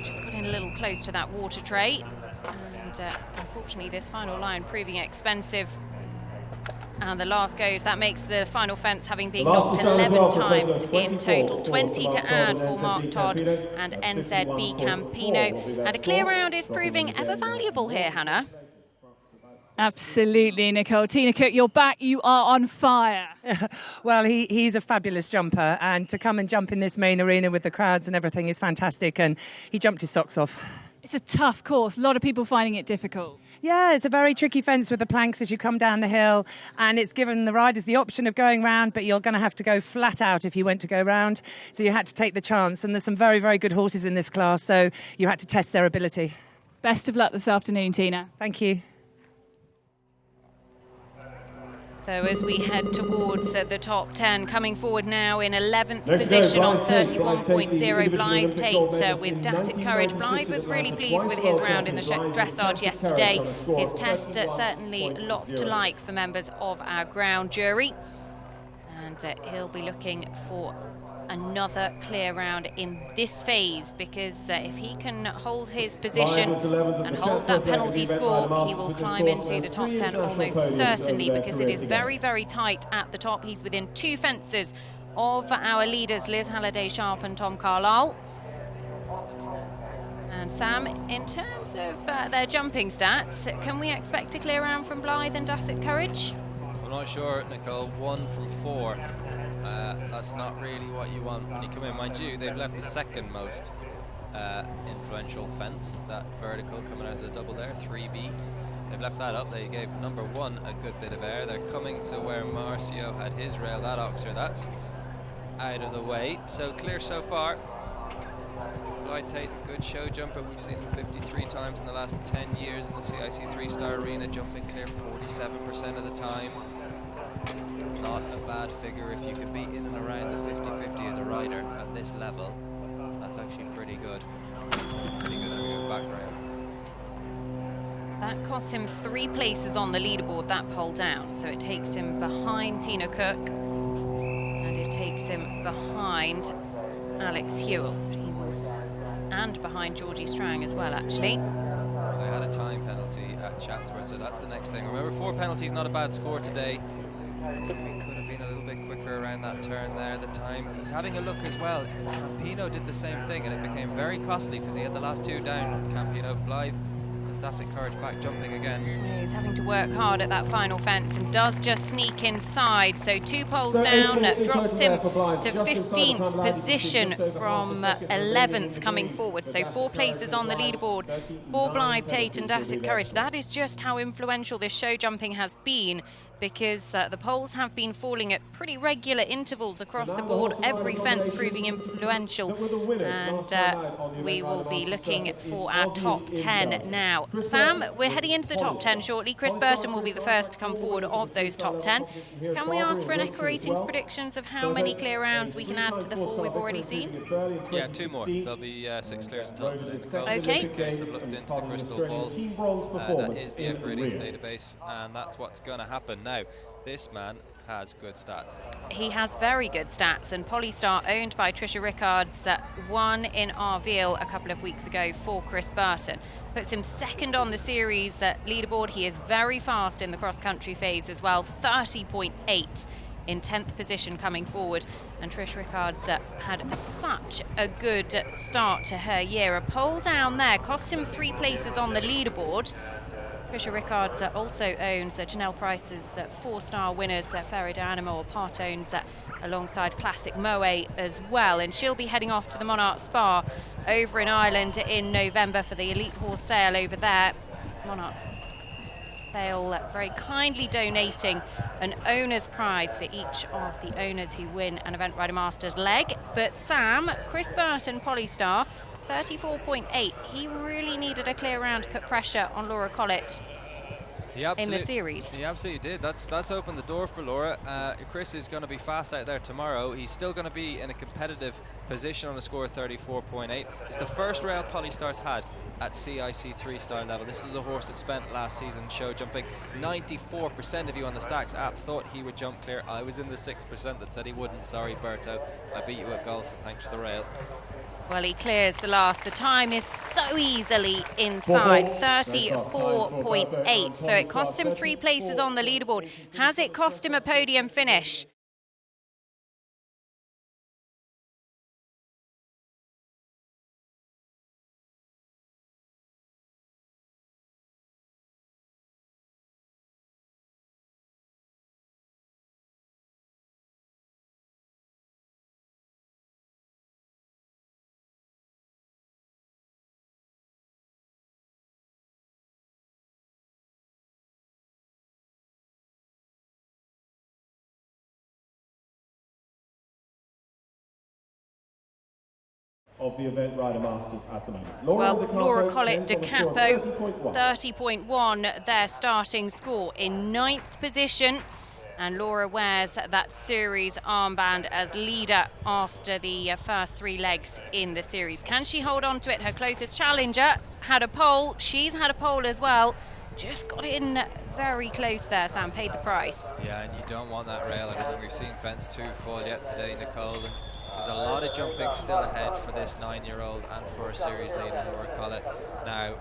Just got in a little close to that water tray, and unfortunately this final line proving expensive. And the last goes, that makes the final fence having been knocked 11 times in total. 20 to add for Mark Todd and NZB Campino. And a clear round is proving ever valuable here, Hannah. Absolutely, Nicole. Tina Cook, you're back. You are on fire. Well, he's a fabulous jumper, and to come and jump in this main arena with the crowds and everything is fantastic, and he jumped his socks off. It's a tough course. A lot of people finding it difficult. Yeah, it's a very tricky fence with the planks as you come down the hill, and it's given the riders the option of going round, but you're going to have to go flat out if you went to go round. So you had to take the chance, and there's some very, very good horses in this class, so you had to test their ability. Best of luck this afternoon, Tina. Thank you. So as we head towards the top 10, coming forward now in 11th position on 31.0, Blythe Tate with Dasset Courage. Blythe was really pleased with his round in the dressage yesterday. His test certainly lots to like for members of our ground jury. And he'll be looking for another clear round in this phase, because if he can hold his position and hold that penalty score, he will climb into the top 10 almost certainly, because it is very, very tight at the top. He's within 2 fences of our leaders, Liz Halliday-Sharp and Tom Carlisle. And Sam, in terms of their jumping stats, can we expect a clear round from Blythe and Dasset Courage? I'm not sure, Nicole. 1 from 4. That's not really what you want when you come in. Mind you, they've left the second most influential fence, that vertical coming out of the double there, 3B. They've left that up. They gave number 1 a good bit of air. They're coming to where Marcio had his rail. That Oxer, that's out of the way. So clear so far. Blythe Tate, a good show jumper. We've seen him 53 times in the last 10 years in the CIC 3-star arena, jumping clear 47% of the time. Not a bad figure if you could be in and around the 50-50 as a rider at this level. That's actually pretty good. Pretty good having a background. That cost him 3 places on the leaderboard, that pole down. So it takes him behind Tina Cook, and it takes him behind Alex Hewell. And behind Georgie Strang as well, actually. Well, they had a time penalty at Chatsworth, so that's the next thing. Remember, 4 penalties, not a bad score today. We could have been a little bit quicker around that turn there. The time, he's having a look as well. Campino did the same thing, and it became very costly because he had the last 2 down. Campino, Blythe, has Dasset Courage back jumping again. He's having to work hard at that final fence and does just sneak inside. So 2 poles down, drops him to 15th position from 11th coming forward. So 4 places on the leaderboard for Blythe Tate and Dasset Courage. That is just how influential this show jumping has been, because the poles have been falling at pretty regular intervals across the board, every fence proving influential, and we will be looking for our top 10 now. Sam, we're heading into the top 10 shortly. Chris Burton will be the first to come forward of those top 10. Can we ask for an Echo Ratings predictions of how many clear rounds we can add to the 4 we've already seen? Yeah, 2 more. There'll be 6 clears in total today. Okay. I've looked into the crystal ball. That is the Echo Ratings database, and that's what's going to happen. Now, this man has good stats. He has very good stats, and Polystar, owned by Trisha Rickards, won in Arville a couple of weeks ago for Chris Burton. Puts him second on the series leaderboard. He is very fast in the cross-country phase as well, 30.8 in 10th position coming forward. And Trish Rickards had such a good start to her year. A pole down there costs him 3 places on the leaderboard. Trisha Rickards also owns Janelle Price's 4-star winners, Ferry Dynamo, or part owns alongside Classic Moe as well. And she'll be heading off to the Monarch Spa over in Ireland in November for the Elite Horse Sale over there. Monarch Sale very kindly donating an owner's prize for each of the owners who win an Event Rider Masters leg. But Sam, Chris Burton, Polystar, 34.8. He really needed a clear round to put pressure on Laura Collett in the series. He absolutely did. That's opened the door for Laura. Chris is going to be fast out there tomorrow. He's still going to be in a competitive position on a score of 34.8. It's the first rail Polystar's had at CIC 3-star level. This is a horse that spent last season show jumping. 94% of you on the Stacks app thought he would jump clear. I was in the 6% that said he wouldn't. Sorry, Berto. I beat you at golf, and thanks for the rail. Well, he clears the last. The time is so easily inside, 34.8. So it costs him 3 places on the leaderboard. Has it cost him a podium finish? Of the event Rider Masters at the moment. Laura Collett de Capo, 30.1, their starting score in 9th position. And Laura wears that series armband as leader after the first 3 legs in the series. Can she hold on to it? Her closest challenger had a pole. She's had a pole as well. Just got in very close there. Sam paid the price. Yeah, and you don't want that rail. I don't think we've seen fence 2 fall yet today, Nicole. And there's a lot of jumping still ahead for this 9-year-old and for a series leader, Laura Collett. Now,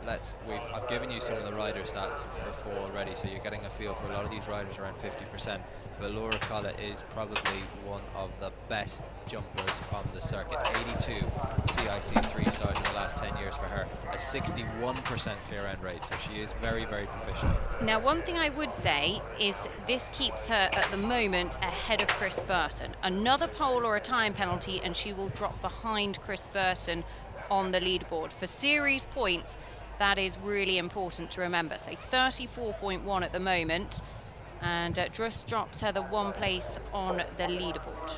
I've given you some of the rider stats before already, so you're getting a feel for a lot of these riders around 50%. But Laura Collett is probably one of the best jumpers on the circuit. 82 CIC 3-stars in the last 10 years for her, a 61% clear end rate, so she is very, very proficient. Now, one thing I would say is this keeps her at the moment ahead of Chris Burton. Another pole or a time penalty and she will drop behind Chris Burton on the leaderboard. For series points, that is really important to remember. So 34.1 at the moment, and just drops her the 1 place on the leaderboard.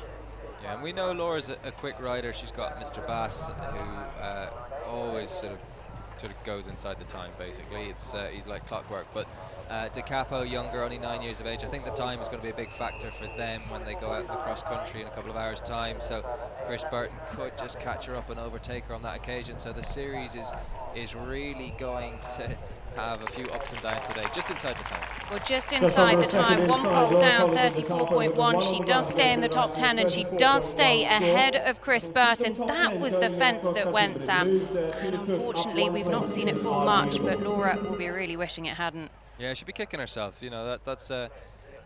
Yeah, and we know Laura's a quick rider. She's got Mr. Bass, who always sort of goes inside the time, basically. He's like clockwork. But De Capo, younger, only 9 years of age. I think the time is going to be a big factor for them when they go out in the cross country in a couple of hours' time. So Chris Burton could just catch her up and overtake her on that occasion. So the series is really going to have a few ups and downs today, just inside the time. Well, just inside the time, 1 pole down, 34.1. She does stay in the top 10 and she does stay ahead of Chris Burton. That was the fence that went, Sam. And unfortunately, we've not seen it fall much, but Laura will be really wishing it hadn't. Yeah, she'd be kicking herself. You know, that's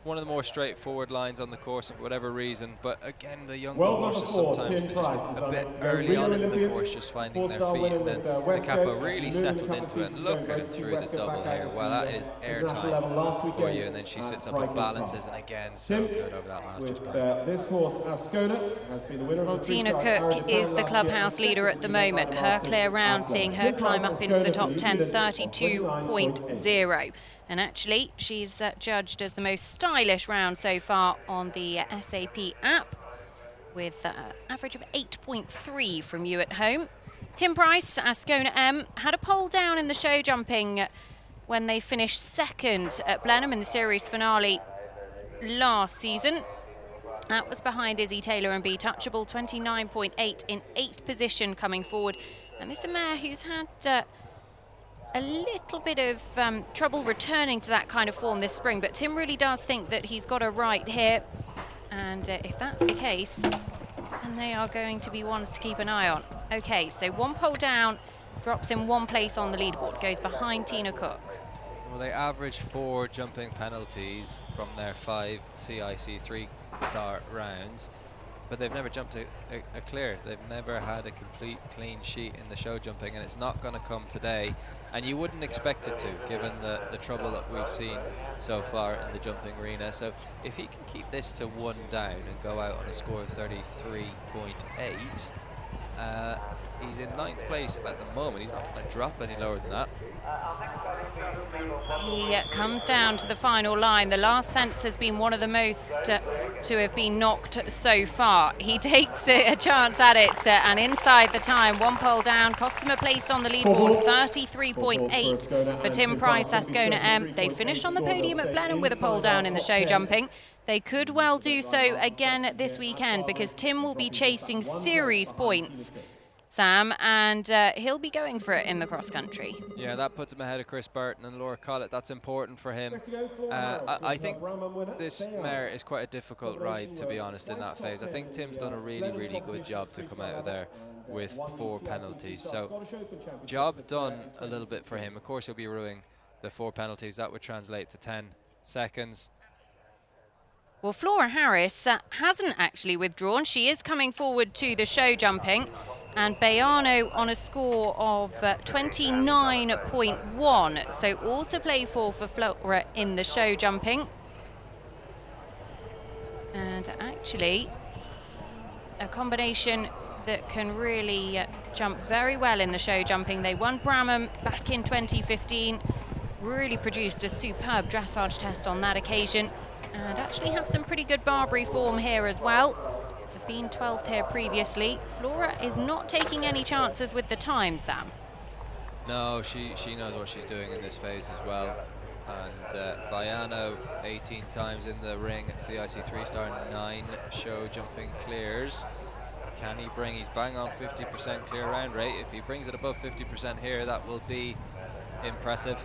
one of the more straightforward lines on the course for whatever reason. But again, the younger horses sometimes they're just a bit early on in the course, just finding their feet. And then De Capo really settled into it. Look at it through the double here. Well, that is airtime for you. And then she sits up and balances, and again, so good over that Masters point. This horse, Ascona, has been the winner. Well, Tina Cook is the clubhouse leader at the moment. Her clear round, seeing her climb up into the top 10, 32.0. And actually, she's judged as the most stylish round so far on the SAP app, with an average of 8.3 from you at home. Tim Price, Ascona M, had a pole down in the show jumping when they finished 2nd at Blenheim in the series finale last season. That was behind Izzy Taylor and Be Touchable, 29.8 in 8th position coming forward. And this is a mare who's had a little bit of trouble returning to that kind of form this spring, but Tim really does think that he's got a right here, and if that's the case, then they are going to be ones to keep an eye on. Okay, so 1 pole down, drops him 1 place on the leaderboard, goes behind Tina Cook. Well, they average 4 jumping penalties from their 5 CIC 3-star rounds, but they've never jumped a clear. They've never had a complete clean sheet in the show jumping, and it's not going to come today. And you wouldn't expect it to, given the trouble that we've seen so far in the jumping arena. So if he can keep this to 1 down and go out on a score of 33.8, he's in 9th place at the moment. He's not going to drop any lower than that. He comes down to the final line. The last fence has been one of the most to have been knocked so far. He takes a chance at it, and inside the time, 1 pole down, costs him a place on the leaderboard, 33.8 for Tim Price, Ascona M. They finished on the podium at Blenheim with a pole down in the show jumping. They could well do so again this weekend, because Tim will be chasing series points, Sam, and he'll be going for it in the cross country. Yeah, that puts him ahead of Chris Burton and Laura Collett. That's important for him. I think this mare is quite a difficult ride, to be honest, in that phase. I think Tim's done a really, really good job to come out of there with 4 penalties. So job done a little bit for him. Of course, he'll be ruining the 4 penalties. That would translate to 10 seconds. Well, Flora Harris hasn't actually withdrawn. She is coming forward to the show jumping. And Bayano on a score of 29.1. So all to play for Flora in the show jumping. And actually, a combination that can really jump very well in the show jumping. They won Bramham back in 2015, really produced a superb dressage test on that occasion, and actually have some pretty good Barbury form here as well. Have been 12th here previously. Flora is not taking any chances with the time, Sam. No, she knows what she's doing in this phase as well. And Bayano 18 times in the ring at CIC 3-star, 9 show jumping clears. Can he bring, he's bang on 50% clear round rate. If he brings it above 50% here, that will be impressive.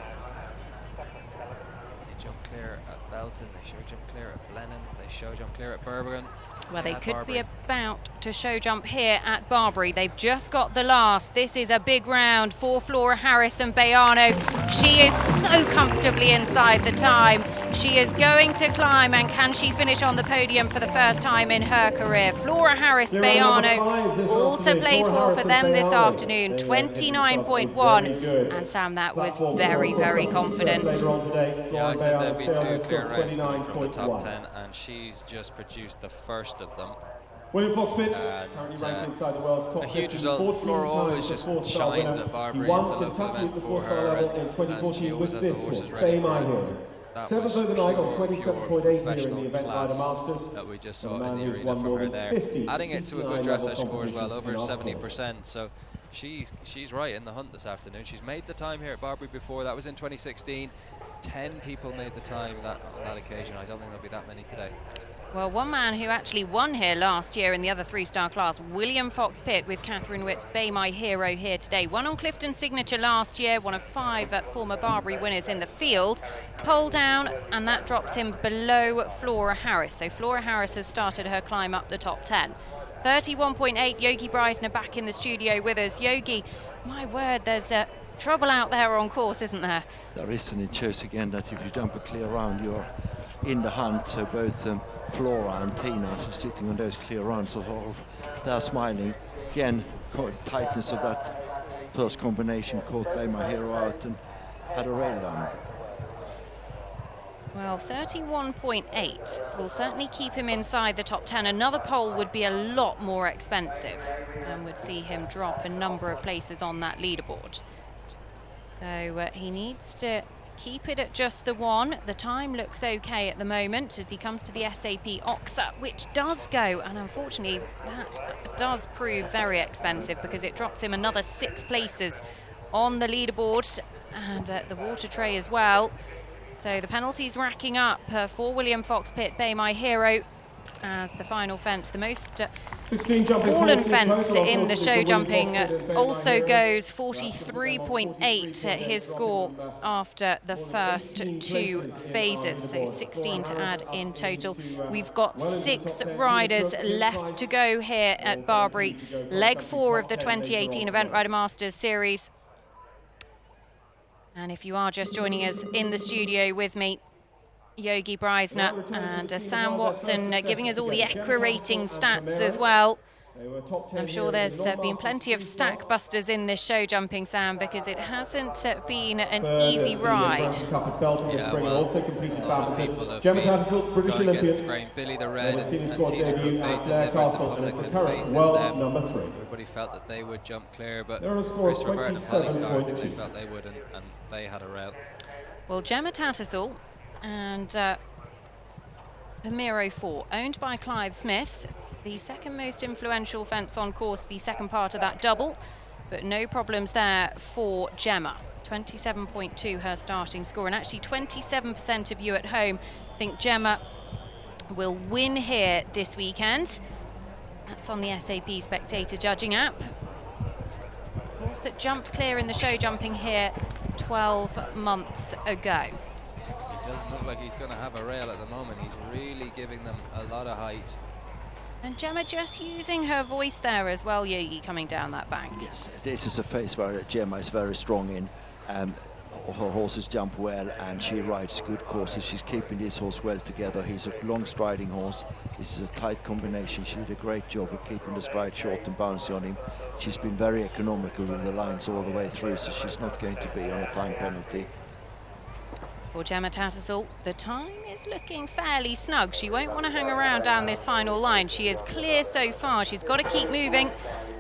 They jump clear at Belton, they show jump clear at Blenheim, they show jump clear at Birmingham. Well, they could be about to show jump here at Barbury. They've just got the last. This is a big round for Flora Harris and Bayano. She is so comfortably inside the time. She is going to climb, and can she finish on the podium for the first time in her career? Flora Harris, Bayano, all to play for them this afternoon, 29.1. And Sam, that was very, very confident. Yeah, I said there'd be 2 clear rounds coming from the top 10, and she's just produced the first of them. William Fox-Pitt, currently ranked inside the world's top a huge 15, result. Flora always just shines at Barbury. It's a local event for her, and she always has the horses ready for it. That was pure 27.8 here in the event by the Masters that we just saw in the arena from her there. Adding it to a good dressage score as well, over 70%. So she's right in the hunt this afternoon. She's made the time here at Barbury before. That was in 2016. 10 people made the time on that occasion. I don't think there'll be that many today. Well, one man who actually won here last year in the other 3-star class, William Fox-Pitt, with Catherine Witt's Bay My Hero here today. Won on Clifton Signature last year, one of 5 former Barbury winners in the field. Pole down, and that drops him below Flora Harris. So Flora Harris has started her climb up the top 10. 31.8, Yogi Breisner back in the studio with us. Yogi, my word, there's trouble out there on course, isn't there? There is, and it shows again that if you jump a clear round, you're in the hunt. So both Flora and Tina are sitting on those clear rounds, so they're smiling. Again, tightness of that first combination caught Bay My Hero out and had a rail down. Well, 31.8 will certainly keep him inside the top 10. Another pole would be a lot more expensive and would see him drop a number of places on that leaderboard. So he needs to keep it at just the 1. The time looks okay at the moment as he comes to the SAP Oxa, which does go, and unfortunately that does prove very expensive because it drops him another 6 places on the leaderboard and the water tray as well. So the penalties racking up for William Fox-Pitt, Bay My Hero, as the final fence, the most fallen fence in the show jumping, also goes 43.8 his score after the first 2 phases, so 16 to add in total. We've got 6 riders left to go here at Barbury, leg 4 of the 2018 Event Rider Masters Series. And if you are just joining us in the studio with me, Yogi Breisner and Sam Watson giving us all the equi-rating stats as well. I'm sure there's been plenty of stack busters in this show jumping, Sam, because it hasn't been an easy ride. Yeah, well, a lot of people have been going against the grain. Billy the Red and Tina Cook, they delivered. The public had faith in them. Everybody felt that they would jump clear, but Chris Robert and Holly Starr, I think they felt they would, and they had a rail. Well, Gemma Tattersall and Pamiro 4, owned by Clive Smith, the second most influential fence on course, the second part of that double, but no problems there for Gemma. 27.2 her starting score, and actually 27% of you at home think Gemma will win here this weekend. That's on the SAP Spectator Judging app. Horse that jumped clear in the show jumping here 12 months ago. It doesn't look like he's going to have a rail at the moment. He's really giving them a lot of height. And Gemma just using her voice there as well, Yogi, coming down that bank. Yes, this is a phase where Gemma is very strong in. Her horses jump well and she rides good courses. She's keeping this horse well together. He's a long striding horse. This is a tight combination. She did a great job of keeping the stride short and bouncy on him. She's been very economical with the lines all the way through, so she's not going to be on a time penalty. For Gemma Tattersall, the time is looking fairly snug. She won't want to hang around down this final line. She is clear so far. She's got to keep moving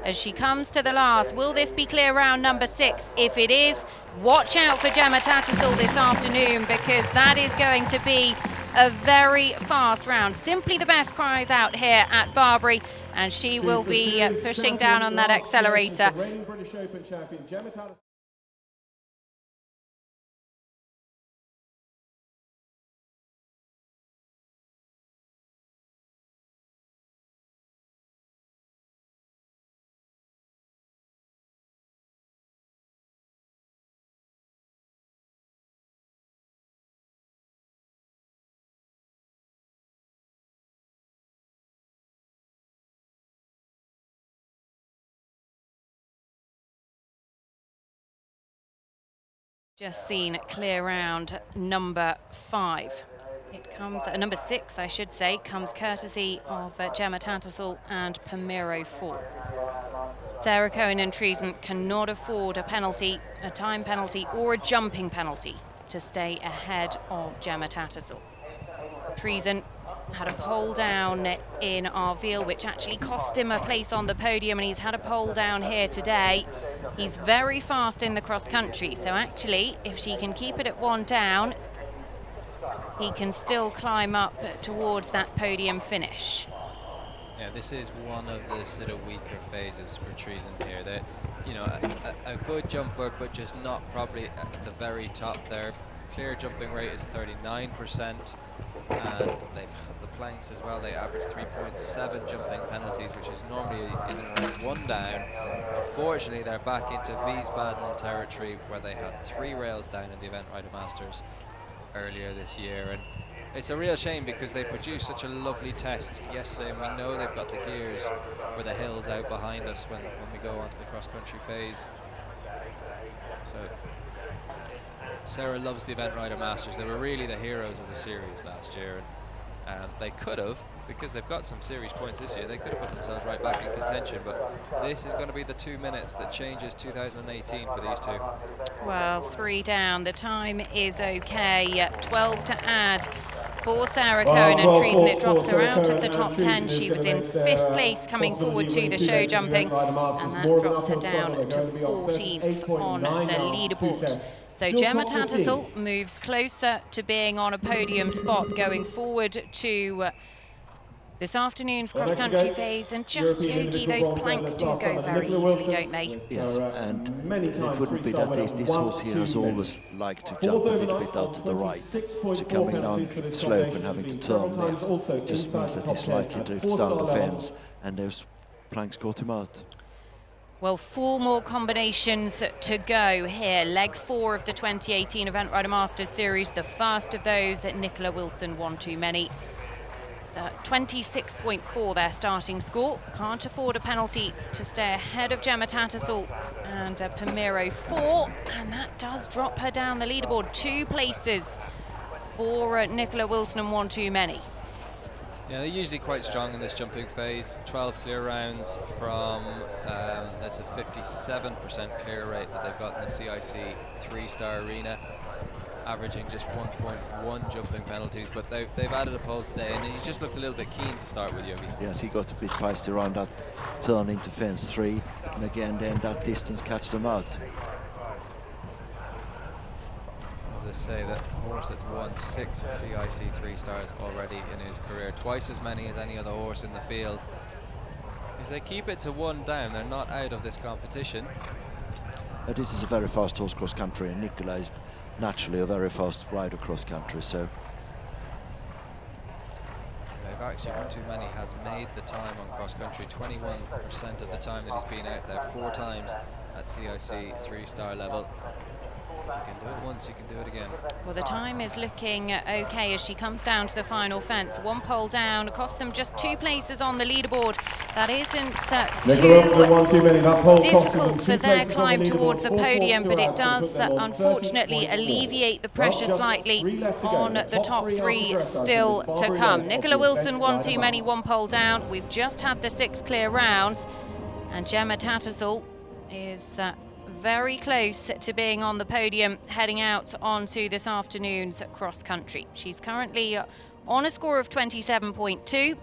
as she comes to the last. Will this be clear round number 6? If it is, watch out for Gemma Tattersall this afternoon, because that is going to be a very fast round. Simply the Best cries out here at Barbury, and she will be pushing down on that accelerator. Just seen clear round number 5. It comes, number 6 I should say, comes courtesy of Gemma Tattersall and Palmiro 4. Sarah Cohen and Treason cannot afford a penalty, a time penalty or a jumping penalty to stay ahead of Gemma Tattersall. Treason had a pole down in Arville, which actually cost him a place on the podium, and he's had a pole down here today. He's very fast in the cross country, so actually if she can keep it at 1 down, he can still climb up towards that podium finish. Yeah, this is one of the sort of weaker phases for Treason here. They're, you know, a good jumper, but just not probably at the very top there. Clear jumping rate is 39%, and they've had the planks as well. They average 3.7 jumping penalties, which is normally in and around 1 down. Unfortunately, they're back into Wiesbaden territory, where they had 3 rails down in the Event Rider Masters earlier this year, and it's a real shame because they produced such a lovely test yesterday, and we know they've got the gears for the hills out behind us when we go onto the cross-country phase. So Sarah loves the Event Rider Masters. They were really the heroes of the series last year, and they could have, because they've got some series points this year, they could have put themselves right back in contention, but this is going to be the 2 minutes that changes 2018 for these two. Well, 3 down, the time is okay, 12 to add for Sarah Cohen and Treason. It drops her out of the top 10. She was in 5th place coming forward to the show jumping, and that drops her down to 14th on the leaderboard. So Gemma Tattersall moves closer to being on a podium spot going forward to this afternoon's cross-country phase, and just Yogi, those planks do go very easily, don't they? Yes, and it wouldn't be that this horse here has always liked to jump a little bit out to the right. So coming down the slope and having to turn left just means that he slightly drifts down the fence, and those planks caught him out. Well, 4 more combinations to go here. Leg 4 of the 2018 Event Rider Masters Series. The first of those at Nicola Wilson, 1 too many. 26.4 their starting score. Can't afford a penalty to stay ahead of Gemma Tattersall and Palmiro 4, and that does drop her down the leaderboard 2 places for Nicola Wilson, and 1 too many. Yeah, they're usually quite strong in this jumping phase. 12 clear rounds from, that's a 57% clear rate that they've got in the CIC 3-star arena, averaging just 1.1 jumping penalties, but they've added a pole today, and he just looked a little bit keen to start with, Yogi. Yes, he got a bit feisty around that turn into fence 3, and again then that distance catch them out. As I say, that horse that's won 6 CIC 3-stars already in his career, twice as many as any other horse in the field. If they keep it to 1 down, they're not out of this competition. This is a very fast horse cross country, and Nicola is naturally a very fast rider cross country, so actually. One Too Many has made the time on cross country 21% of the time that he's been out there, 4 times at CIC 3-star level. You can do it once, you can do it again. Well, the time is looking okay as she comes down to the final fence. 1 pole down, cost them just 2 places on the leaderboard. That isn't too difficult for their climb towards the podium, but it does unfortunately alleviate the pressure slightly on the top 3 still to come. Nicola Wilson, 1 Too Many, 1 pole down. We've just had the 6 clear rounds, and Gemma Tattersall is very close to being on the podium heading out onto this afternoon's cross country. She's currently on a score of 27.2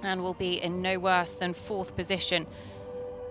and will be in no worse than 4th position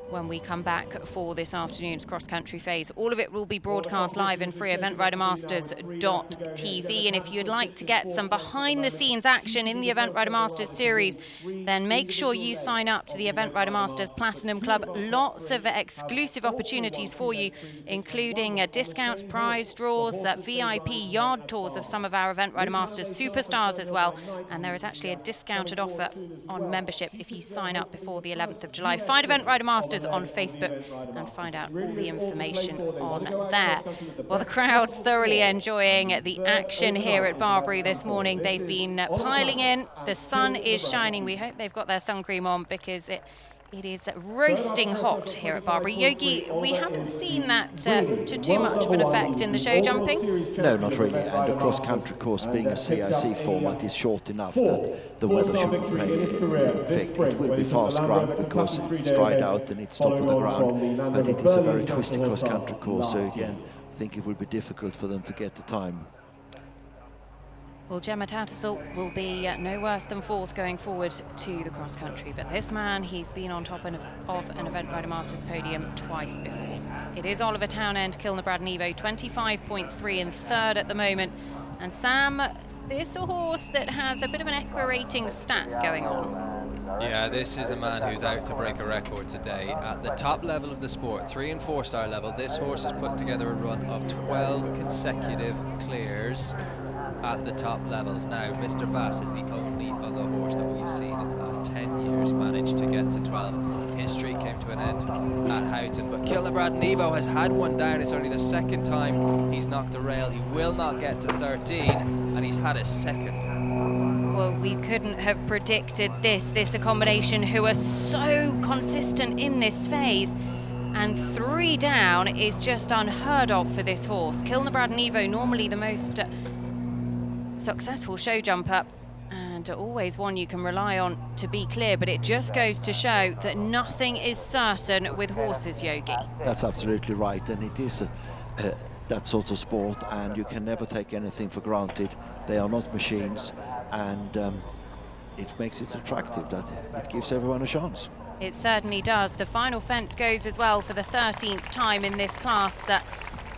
when we come back for this afternoon's cross-country phase. All of it will be broadcast live in freeeventridermasters.tv, and if you'd like to get some behind-the-scenes action in the Event Rider Masters series, then make sure you sign up to the Event Rider Masters Platinum Club. Lots of exclusive opportunities for you, including discounts, prize draws, VIP yard tours of some of our Event Rider Masters superstars as well, and there is actually a discounted offer on membership if you sign up before the 11th of July. Find Event Rider Masters on Facebook and find out all the information on there. Well, the crowd's thoroughly enjoying the action here at Barbury this morning. They've been piling in. The sun is shining. We hope they've got their sun cream on because it is roasting hot here at Barbury. Yogi, we haven't seen that to too much of an effect in the show jumping. No, not really. And the cross-country course, being a CIC format, is short enough that the weather shouldn't play an effect. It will be fast ground because it's dried out and it's top of the ground. But it is a very twisty cross-country course, so again, I think it will be difficult for them to get the time. Well, Gemma Tattersall will be no worse than 4th going forward to the cross-country. But this man, he's been on top of an Event Rider Masters podium twice before. It is Oliver Townend, Kilnabrad and Evo, 25.3 in 3rd at the moment. And Sam, this is a horse that has a bit of an equirating stat going on. Yeah, this is a man who's out to break a record today. At the top level of the sport, 3- and 4-star level, this horse has put together a run of 12 consecutive clears at the top levels. Now, Mr. Bass is the only other horse that we've seen in the last 10 years manage to get to 12. His streak came to an end at Houghton, but Kilnabrad and Evo has had one down. It's only the 2nd time he's knocked a rail. He will not get to 13, and he's had a 2nd. Well, we couldn't have predicted this a combination who are so consistent in this phase. And 3 down is just unheard of for this horse. Kilnabrad and Evo, normally the most successful show jumper and always one you can rely on to be clear, but it just goes to show that nothing is certain with horses, Yogi. That's absolutely right, and it is that sort of sport, and you can never take anything for granted. They are not machines, and it makes it attractive, that it gives everyone a chance. It certainly does. The final fence goes as well for the 13th time in this class.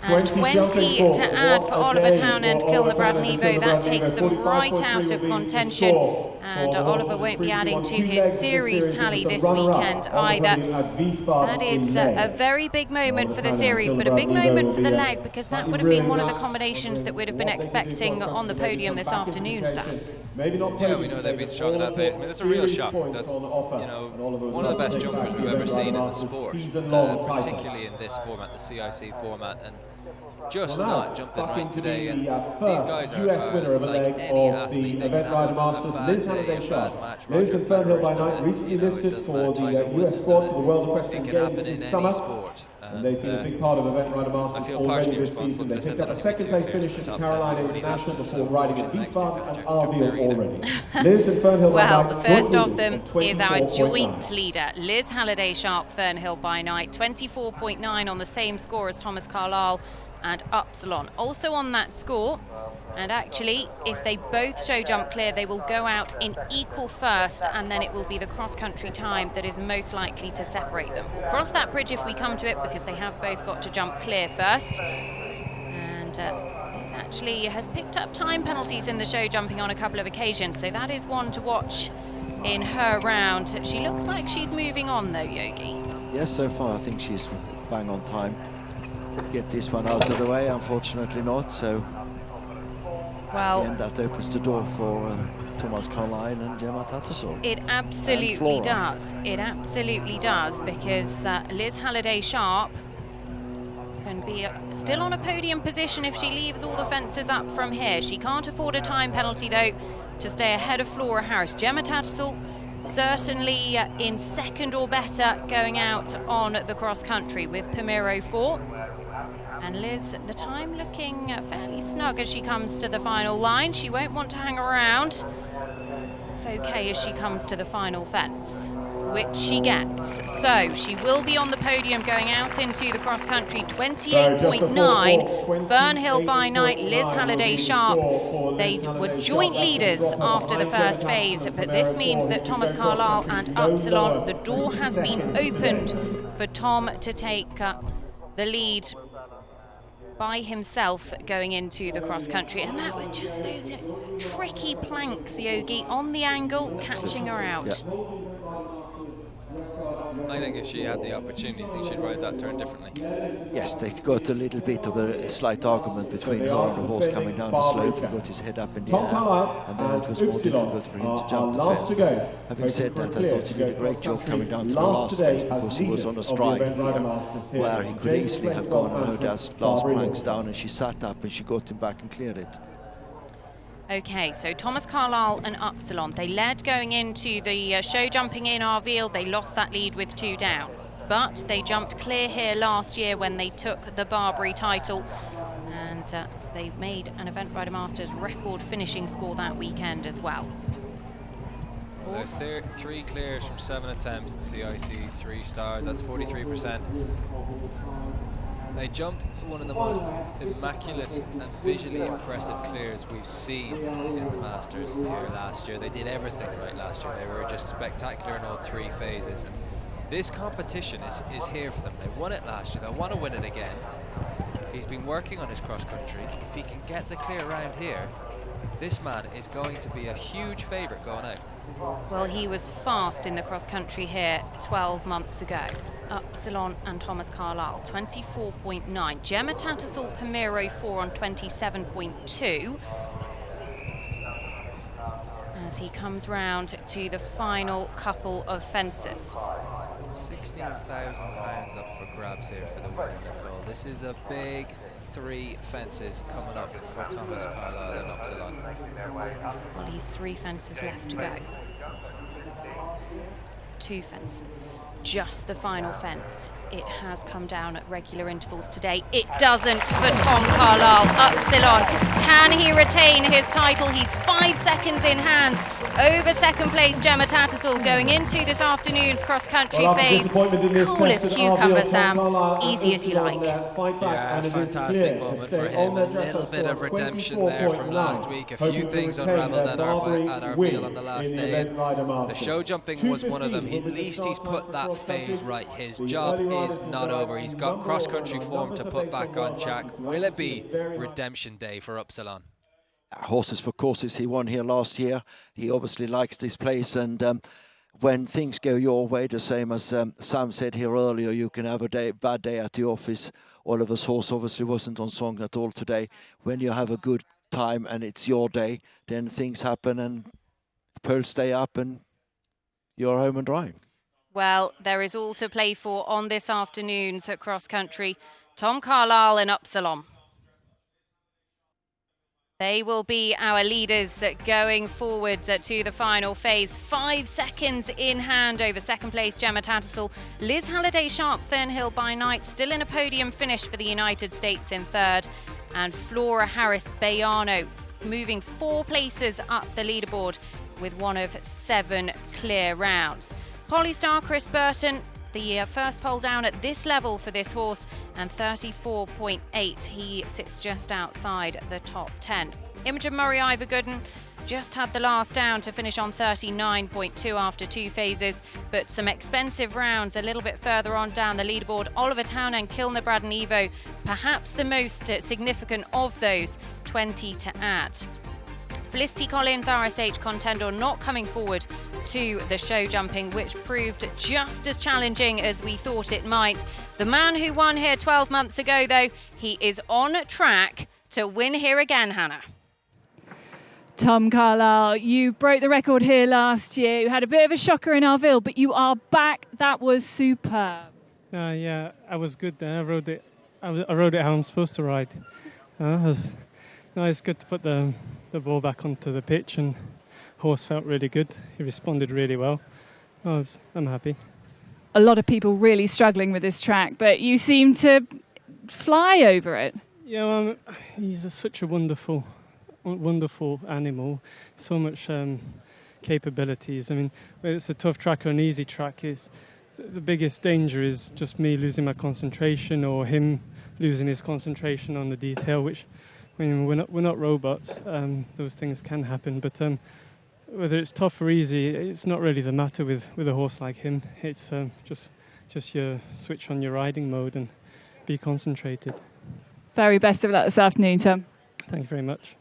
And 20 to add for Oliver Townend, Kilnabrad and Evo. That takes them right out of contention. And Oliver won't be adding to his series tally this weekend either. That is a very big moment for the series, but a big moment for the leg, because that would have been one of the combinations that we'd have been expecting on the podium this afternoon, Sam. Yeah, we know they've been strong in that phase. I mean, it's a real shock that, you know, one of the best jumpers we've ever seen in the sport, particularly in this format, the CIC format, and just not jumping right today. And these guys are like any athlete. They can have a bad day, a bad match. Liz and Fernhill by night recently listed for the US squad for the World Equestrian Games this summer. And they've been a big part of Event Rider Masters already this season. They picked up a 2nd place finish at Carolina International before riding at Wiesbaden and Arville already. Liz and Fernhill well, the first of them is our joint leader, Liz Halliday-Sharp, Fernhill by night, 24.9 on the same score as Thomas Carlyle and Upsilon. Also on that score, and actually if they both show jump clear, they will go out in equal first, and then it will be the cross-country time that is most likely to separate them. We'll cross that bridge if we come to it, because they have both got to jump clear first. And Liz actually has picked up time penalties in the show jumping on a couple of occasions, so that is one to watch in her round. She looks like she's moving on though, Yogi. Yes, so far I think she's bang on time. Get this one out of the way, unfortunately not, so Well, and that opens the door for Thomas Carlyle and Gemma Tattersall. It absolutely does. It absolutely does, because Liz Halliday-Sharp can be still on a podium position if she leaves all the fences up from here. She can't afford a time penalty, though, to stay ahead of Flora Harris. Gemma Tattersall certainly in second or better going out on the cross country with Pomero 4. And Liz, the time looking fairly snug as she comes to the final line. She won't want to hang around. It's okay as she comes to the final fence, which she gets. So she will be on the podium going out into the cross country. 28.9. Fernhill by night, Liz Halliday-Sharp. They were joint leaders after the first phase, but this means that Thomas Carlyle and Upsilon, the door has been opened for Tom to take the lead by himself going into the cross country, and that was just those tricky planks, Yogi, on the angle, catching her out. Yeah. I think if she had the opportunity, I think she'd ride that turn differently. Yes, they got a little bit of a slight argument between her and the horse coming down the slope. He got his head up in the air, and then it was more difficult for him to jump the fence. Having said that, I thought he did a great job coming down to the last phase, because he was on a strike here, where he could easily have gone and rode those last planks down, and she sat up and she got him back and cleared it. Okay, so Thomas Carlyle and Upsilon, they led going into the show jumping in Arville. They lost that lead with 2 down, but they jumped clear here last year when they took the Barbury title, and they made an Event Rider Masters record finishing score that weekend as well. Well, there's 3 clears from 7 attempts at CIC, 3 stars, that's 43%. They jumped one of the most immaculate and visually impressive clears we've seen in the Masters here last year. They did everything right last year. They were just spectacular in all 3 phases. And this competition is here for them. They won it last year. They want to win it again. He's been working on his cross country. If he can get the clear around here, this man is going to be a huge favourite going out. Well, he was fast in the cross country here 12 months ago. Upsilon and Thomas Carlyle, 24.9. Gemma Tattersall, Pomero 4 on 27.2. As he comes round to the final couple of fences. £16,000 up for grabs here for the winner, Nicole. This is a big 3 fences coming up for Thomas Carlyle and Upsilon. Well, he's 3 fences left to go. 2 fences. Just the final fence. It has come down at regular intervals today. It doesn't for Tom Carlyle. Upsilon, can he retain his title? He's 5 seconds in hand over second place Gemma Tattersall going into this afternoon's cross-country phase. Cool as cucumber, Sam. Easy as you like. Yeah, fantastic moment for him. A little bit of redemption there from last week. A few things unravelled at Arville on the last day. The show jumping was one of them. At least he's put that phase right. His job is not over. He's got cross-country form to put back on track. Will it be redemption day for Upsilon? Horses for courses, he won here last year. He obviously likes this place, and when things go your way, the same as Sam said here earlier, you can have a bad day at the office. Oliver's horse obviously wasn't on song at all today. When you have a good time and it's your day, then things happen and the pearls stay up and you're home and dry. Well, there is all to play for on this afternoon's cross country. Tom Carlyle and Upsilon. They will be our leaders going forward to the final phase. 5 seconds in hand over second place Gemma Tattersall. Liz Halliday-Sharp, Fernhill by night, still in a podium finish for the United States in third. And Flora Harris Bayano moving 4 places up the leaderboard with 1 of 7 clear rounds. Polystar Chris Burton, the first pole down at this level for this horse, and 34.8. He sits just outside the top 10. Imogen Murray Ivor Gooden just had the last down to finish on 39.2 after 2 phases, but some expensive rounds a little bit further on down the leaderboard. Oliver Town and Kilner Braddon Evo, perhaps the most significant of those, 20 to add. Felicity Collins, RSH contender, not coming forward to the show jumping, which proved just as challenging as we thought it might. The man who won here 12 months ago, though, he is on track to win here again, Hannah. Tom Carlisle, you broke the record here last year. You had a bit of a shocker in Arville, but you are back. That was superb. Yeah, I was good there. I rode it how I'm supposed to ride. It's good to put the ball back onto the pitch, and horse felt really good. He responded really well. I'm happy. A lot of people really struggling with this track, but you seem to fly over it. Yeah, he's such a wonderful animal. So much capabilities. I mean, whether it's a tough track or an easy track, the biggest danger is just me losing my concentration or him losing his concentration on the detail, which, I mean, we're not robots. Those things can happen, but whether it's tough or easy, it's not really the matter with a horse like him. It's just your switch on your riding mode and be concentrated. Very best of luck this afternoon, Tom. Thank you very much.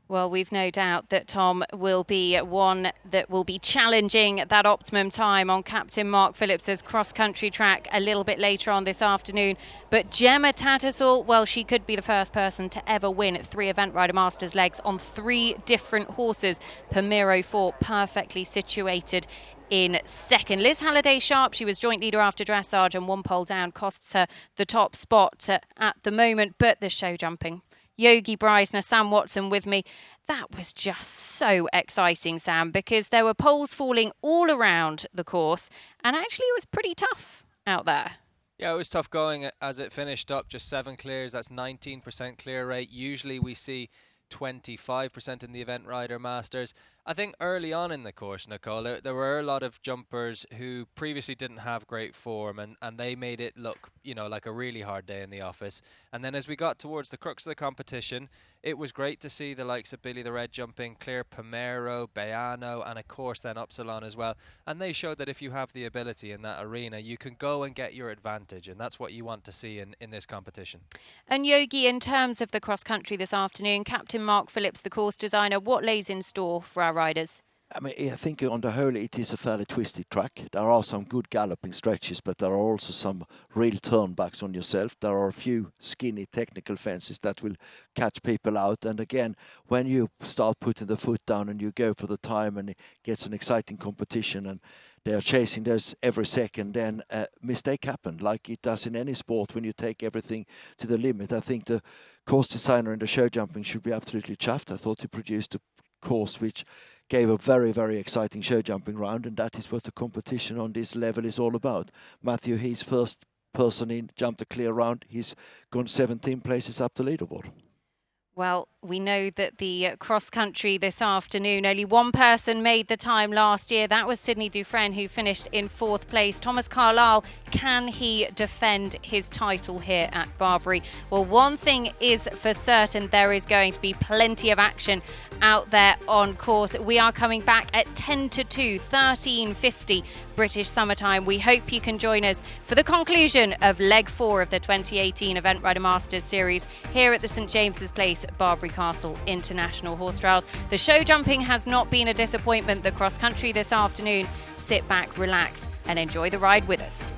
Well, we've no doubt that Tom will be one that will be challenging that optimum time on Captain Mark Phillips's cross-country track a little bit later on this afternoon. But Gemma Tattersall, well, she could be the first person to ever win 3 Event Rider Masters legs on 3 different horses. Palmiro 4 perfectly situated in second. Liz Halliday-Sharp, she was joint leader after dressage, and 1 pole down costs her the top spot at the moment. But the show jumping, Yogi Breisner, Sam Watson with me. That was just so exciting, Sam, because there were poles falling all around the course, and actually it was pretty tough out there. Yeah, it was tough going as it finished up. Just 7 clears, that's 19% clear rate. Usually we see 25% in the Event Rider Masters. I think early on in the course, Nicole, there were a lot of jumpers who previously didn't have great form, and they made it look, like a really hard day in the office. And then as we got towards the crux of the competition, it was great to see the likes of Billy the Red jumping, Claire Palmiro, Bayano, and of course then Upsilon as well. And they showed that if you have the ability in that arena, you can go and get your advantage, and that's what you want to see in this competition. And Yogi, in terms of the cross-country this afternoon, Captain Mark Phillips, the course designer, what lays in store for our riders? I mean, I think on the whole it is a fairly twisty track. There are some good galloping stretches, but there are also some real turnbacks on yourself. There are a few skinny technical fences that will catch people out. And again, when you start putting the foot down and you go for the time and it gets an exciting competition and they are chasing those every second, then a mistake happened, like it does in any sport when you take everything to the limit. I think the course designer in the show jumping should be absolutely chuffed. I thought he produced a course which gave a very, very exciting show jumping round, and that is what the competition on this level is all about. Matthew, he's first person in, jumped a clear round. He's gone 17 places up the leaderboard. Well, we know that the cross-country this afternoon, only 1 person made the time last year. That was Sydney Dufresne, who finished in 4th place. Thomas Carlisle, can he defend his title here at Barbury? Well, one thing is for certain, there is going to be plenty of action out there on course. We are coming back at 10 to 2, 13:50 British summertime. We hope you can join us for the conclusion of leg 4 of the 2018 Event Rider Masters series here at the St James's Place Barbury Castle International Horse Trials. The show jumping has not been a disappointment. The cross country this afternoon. Sit back, relax and enjoy the ride with us.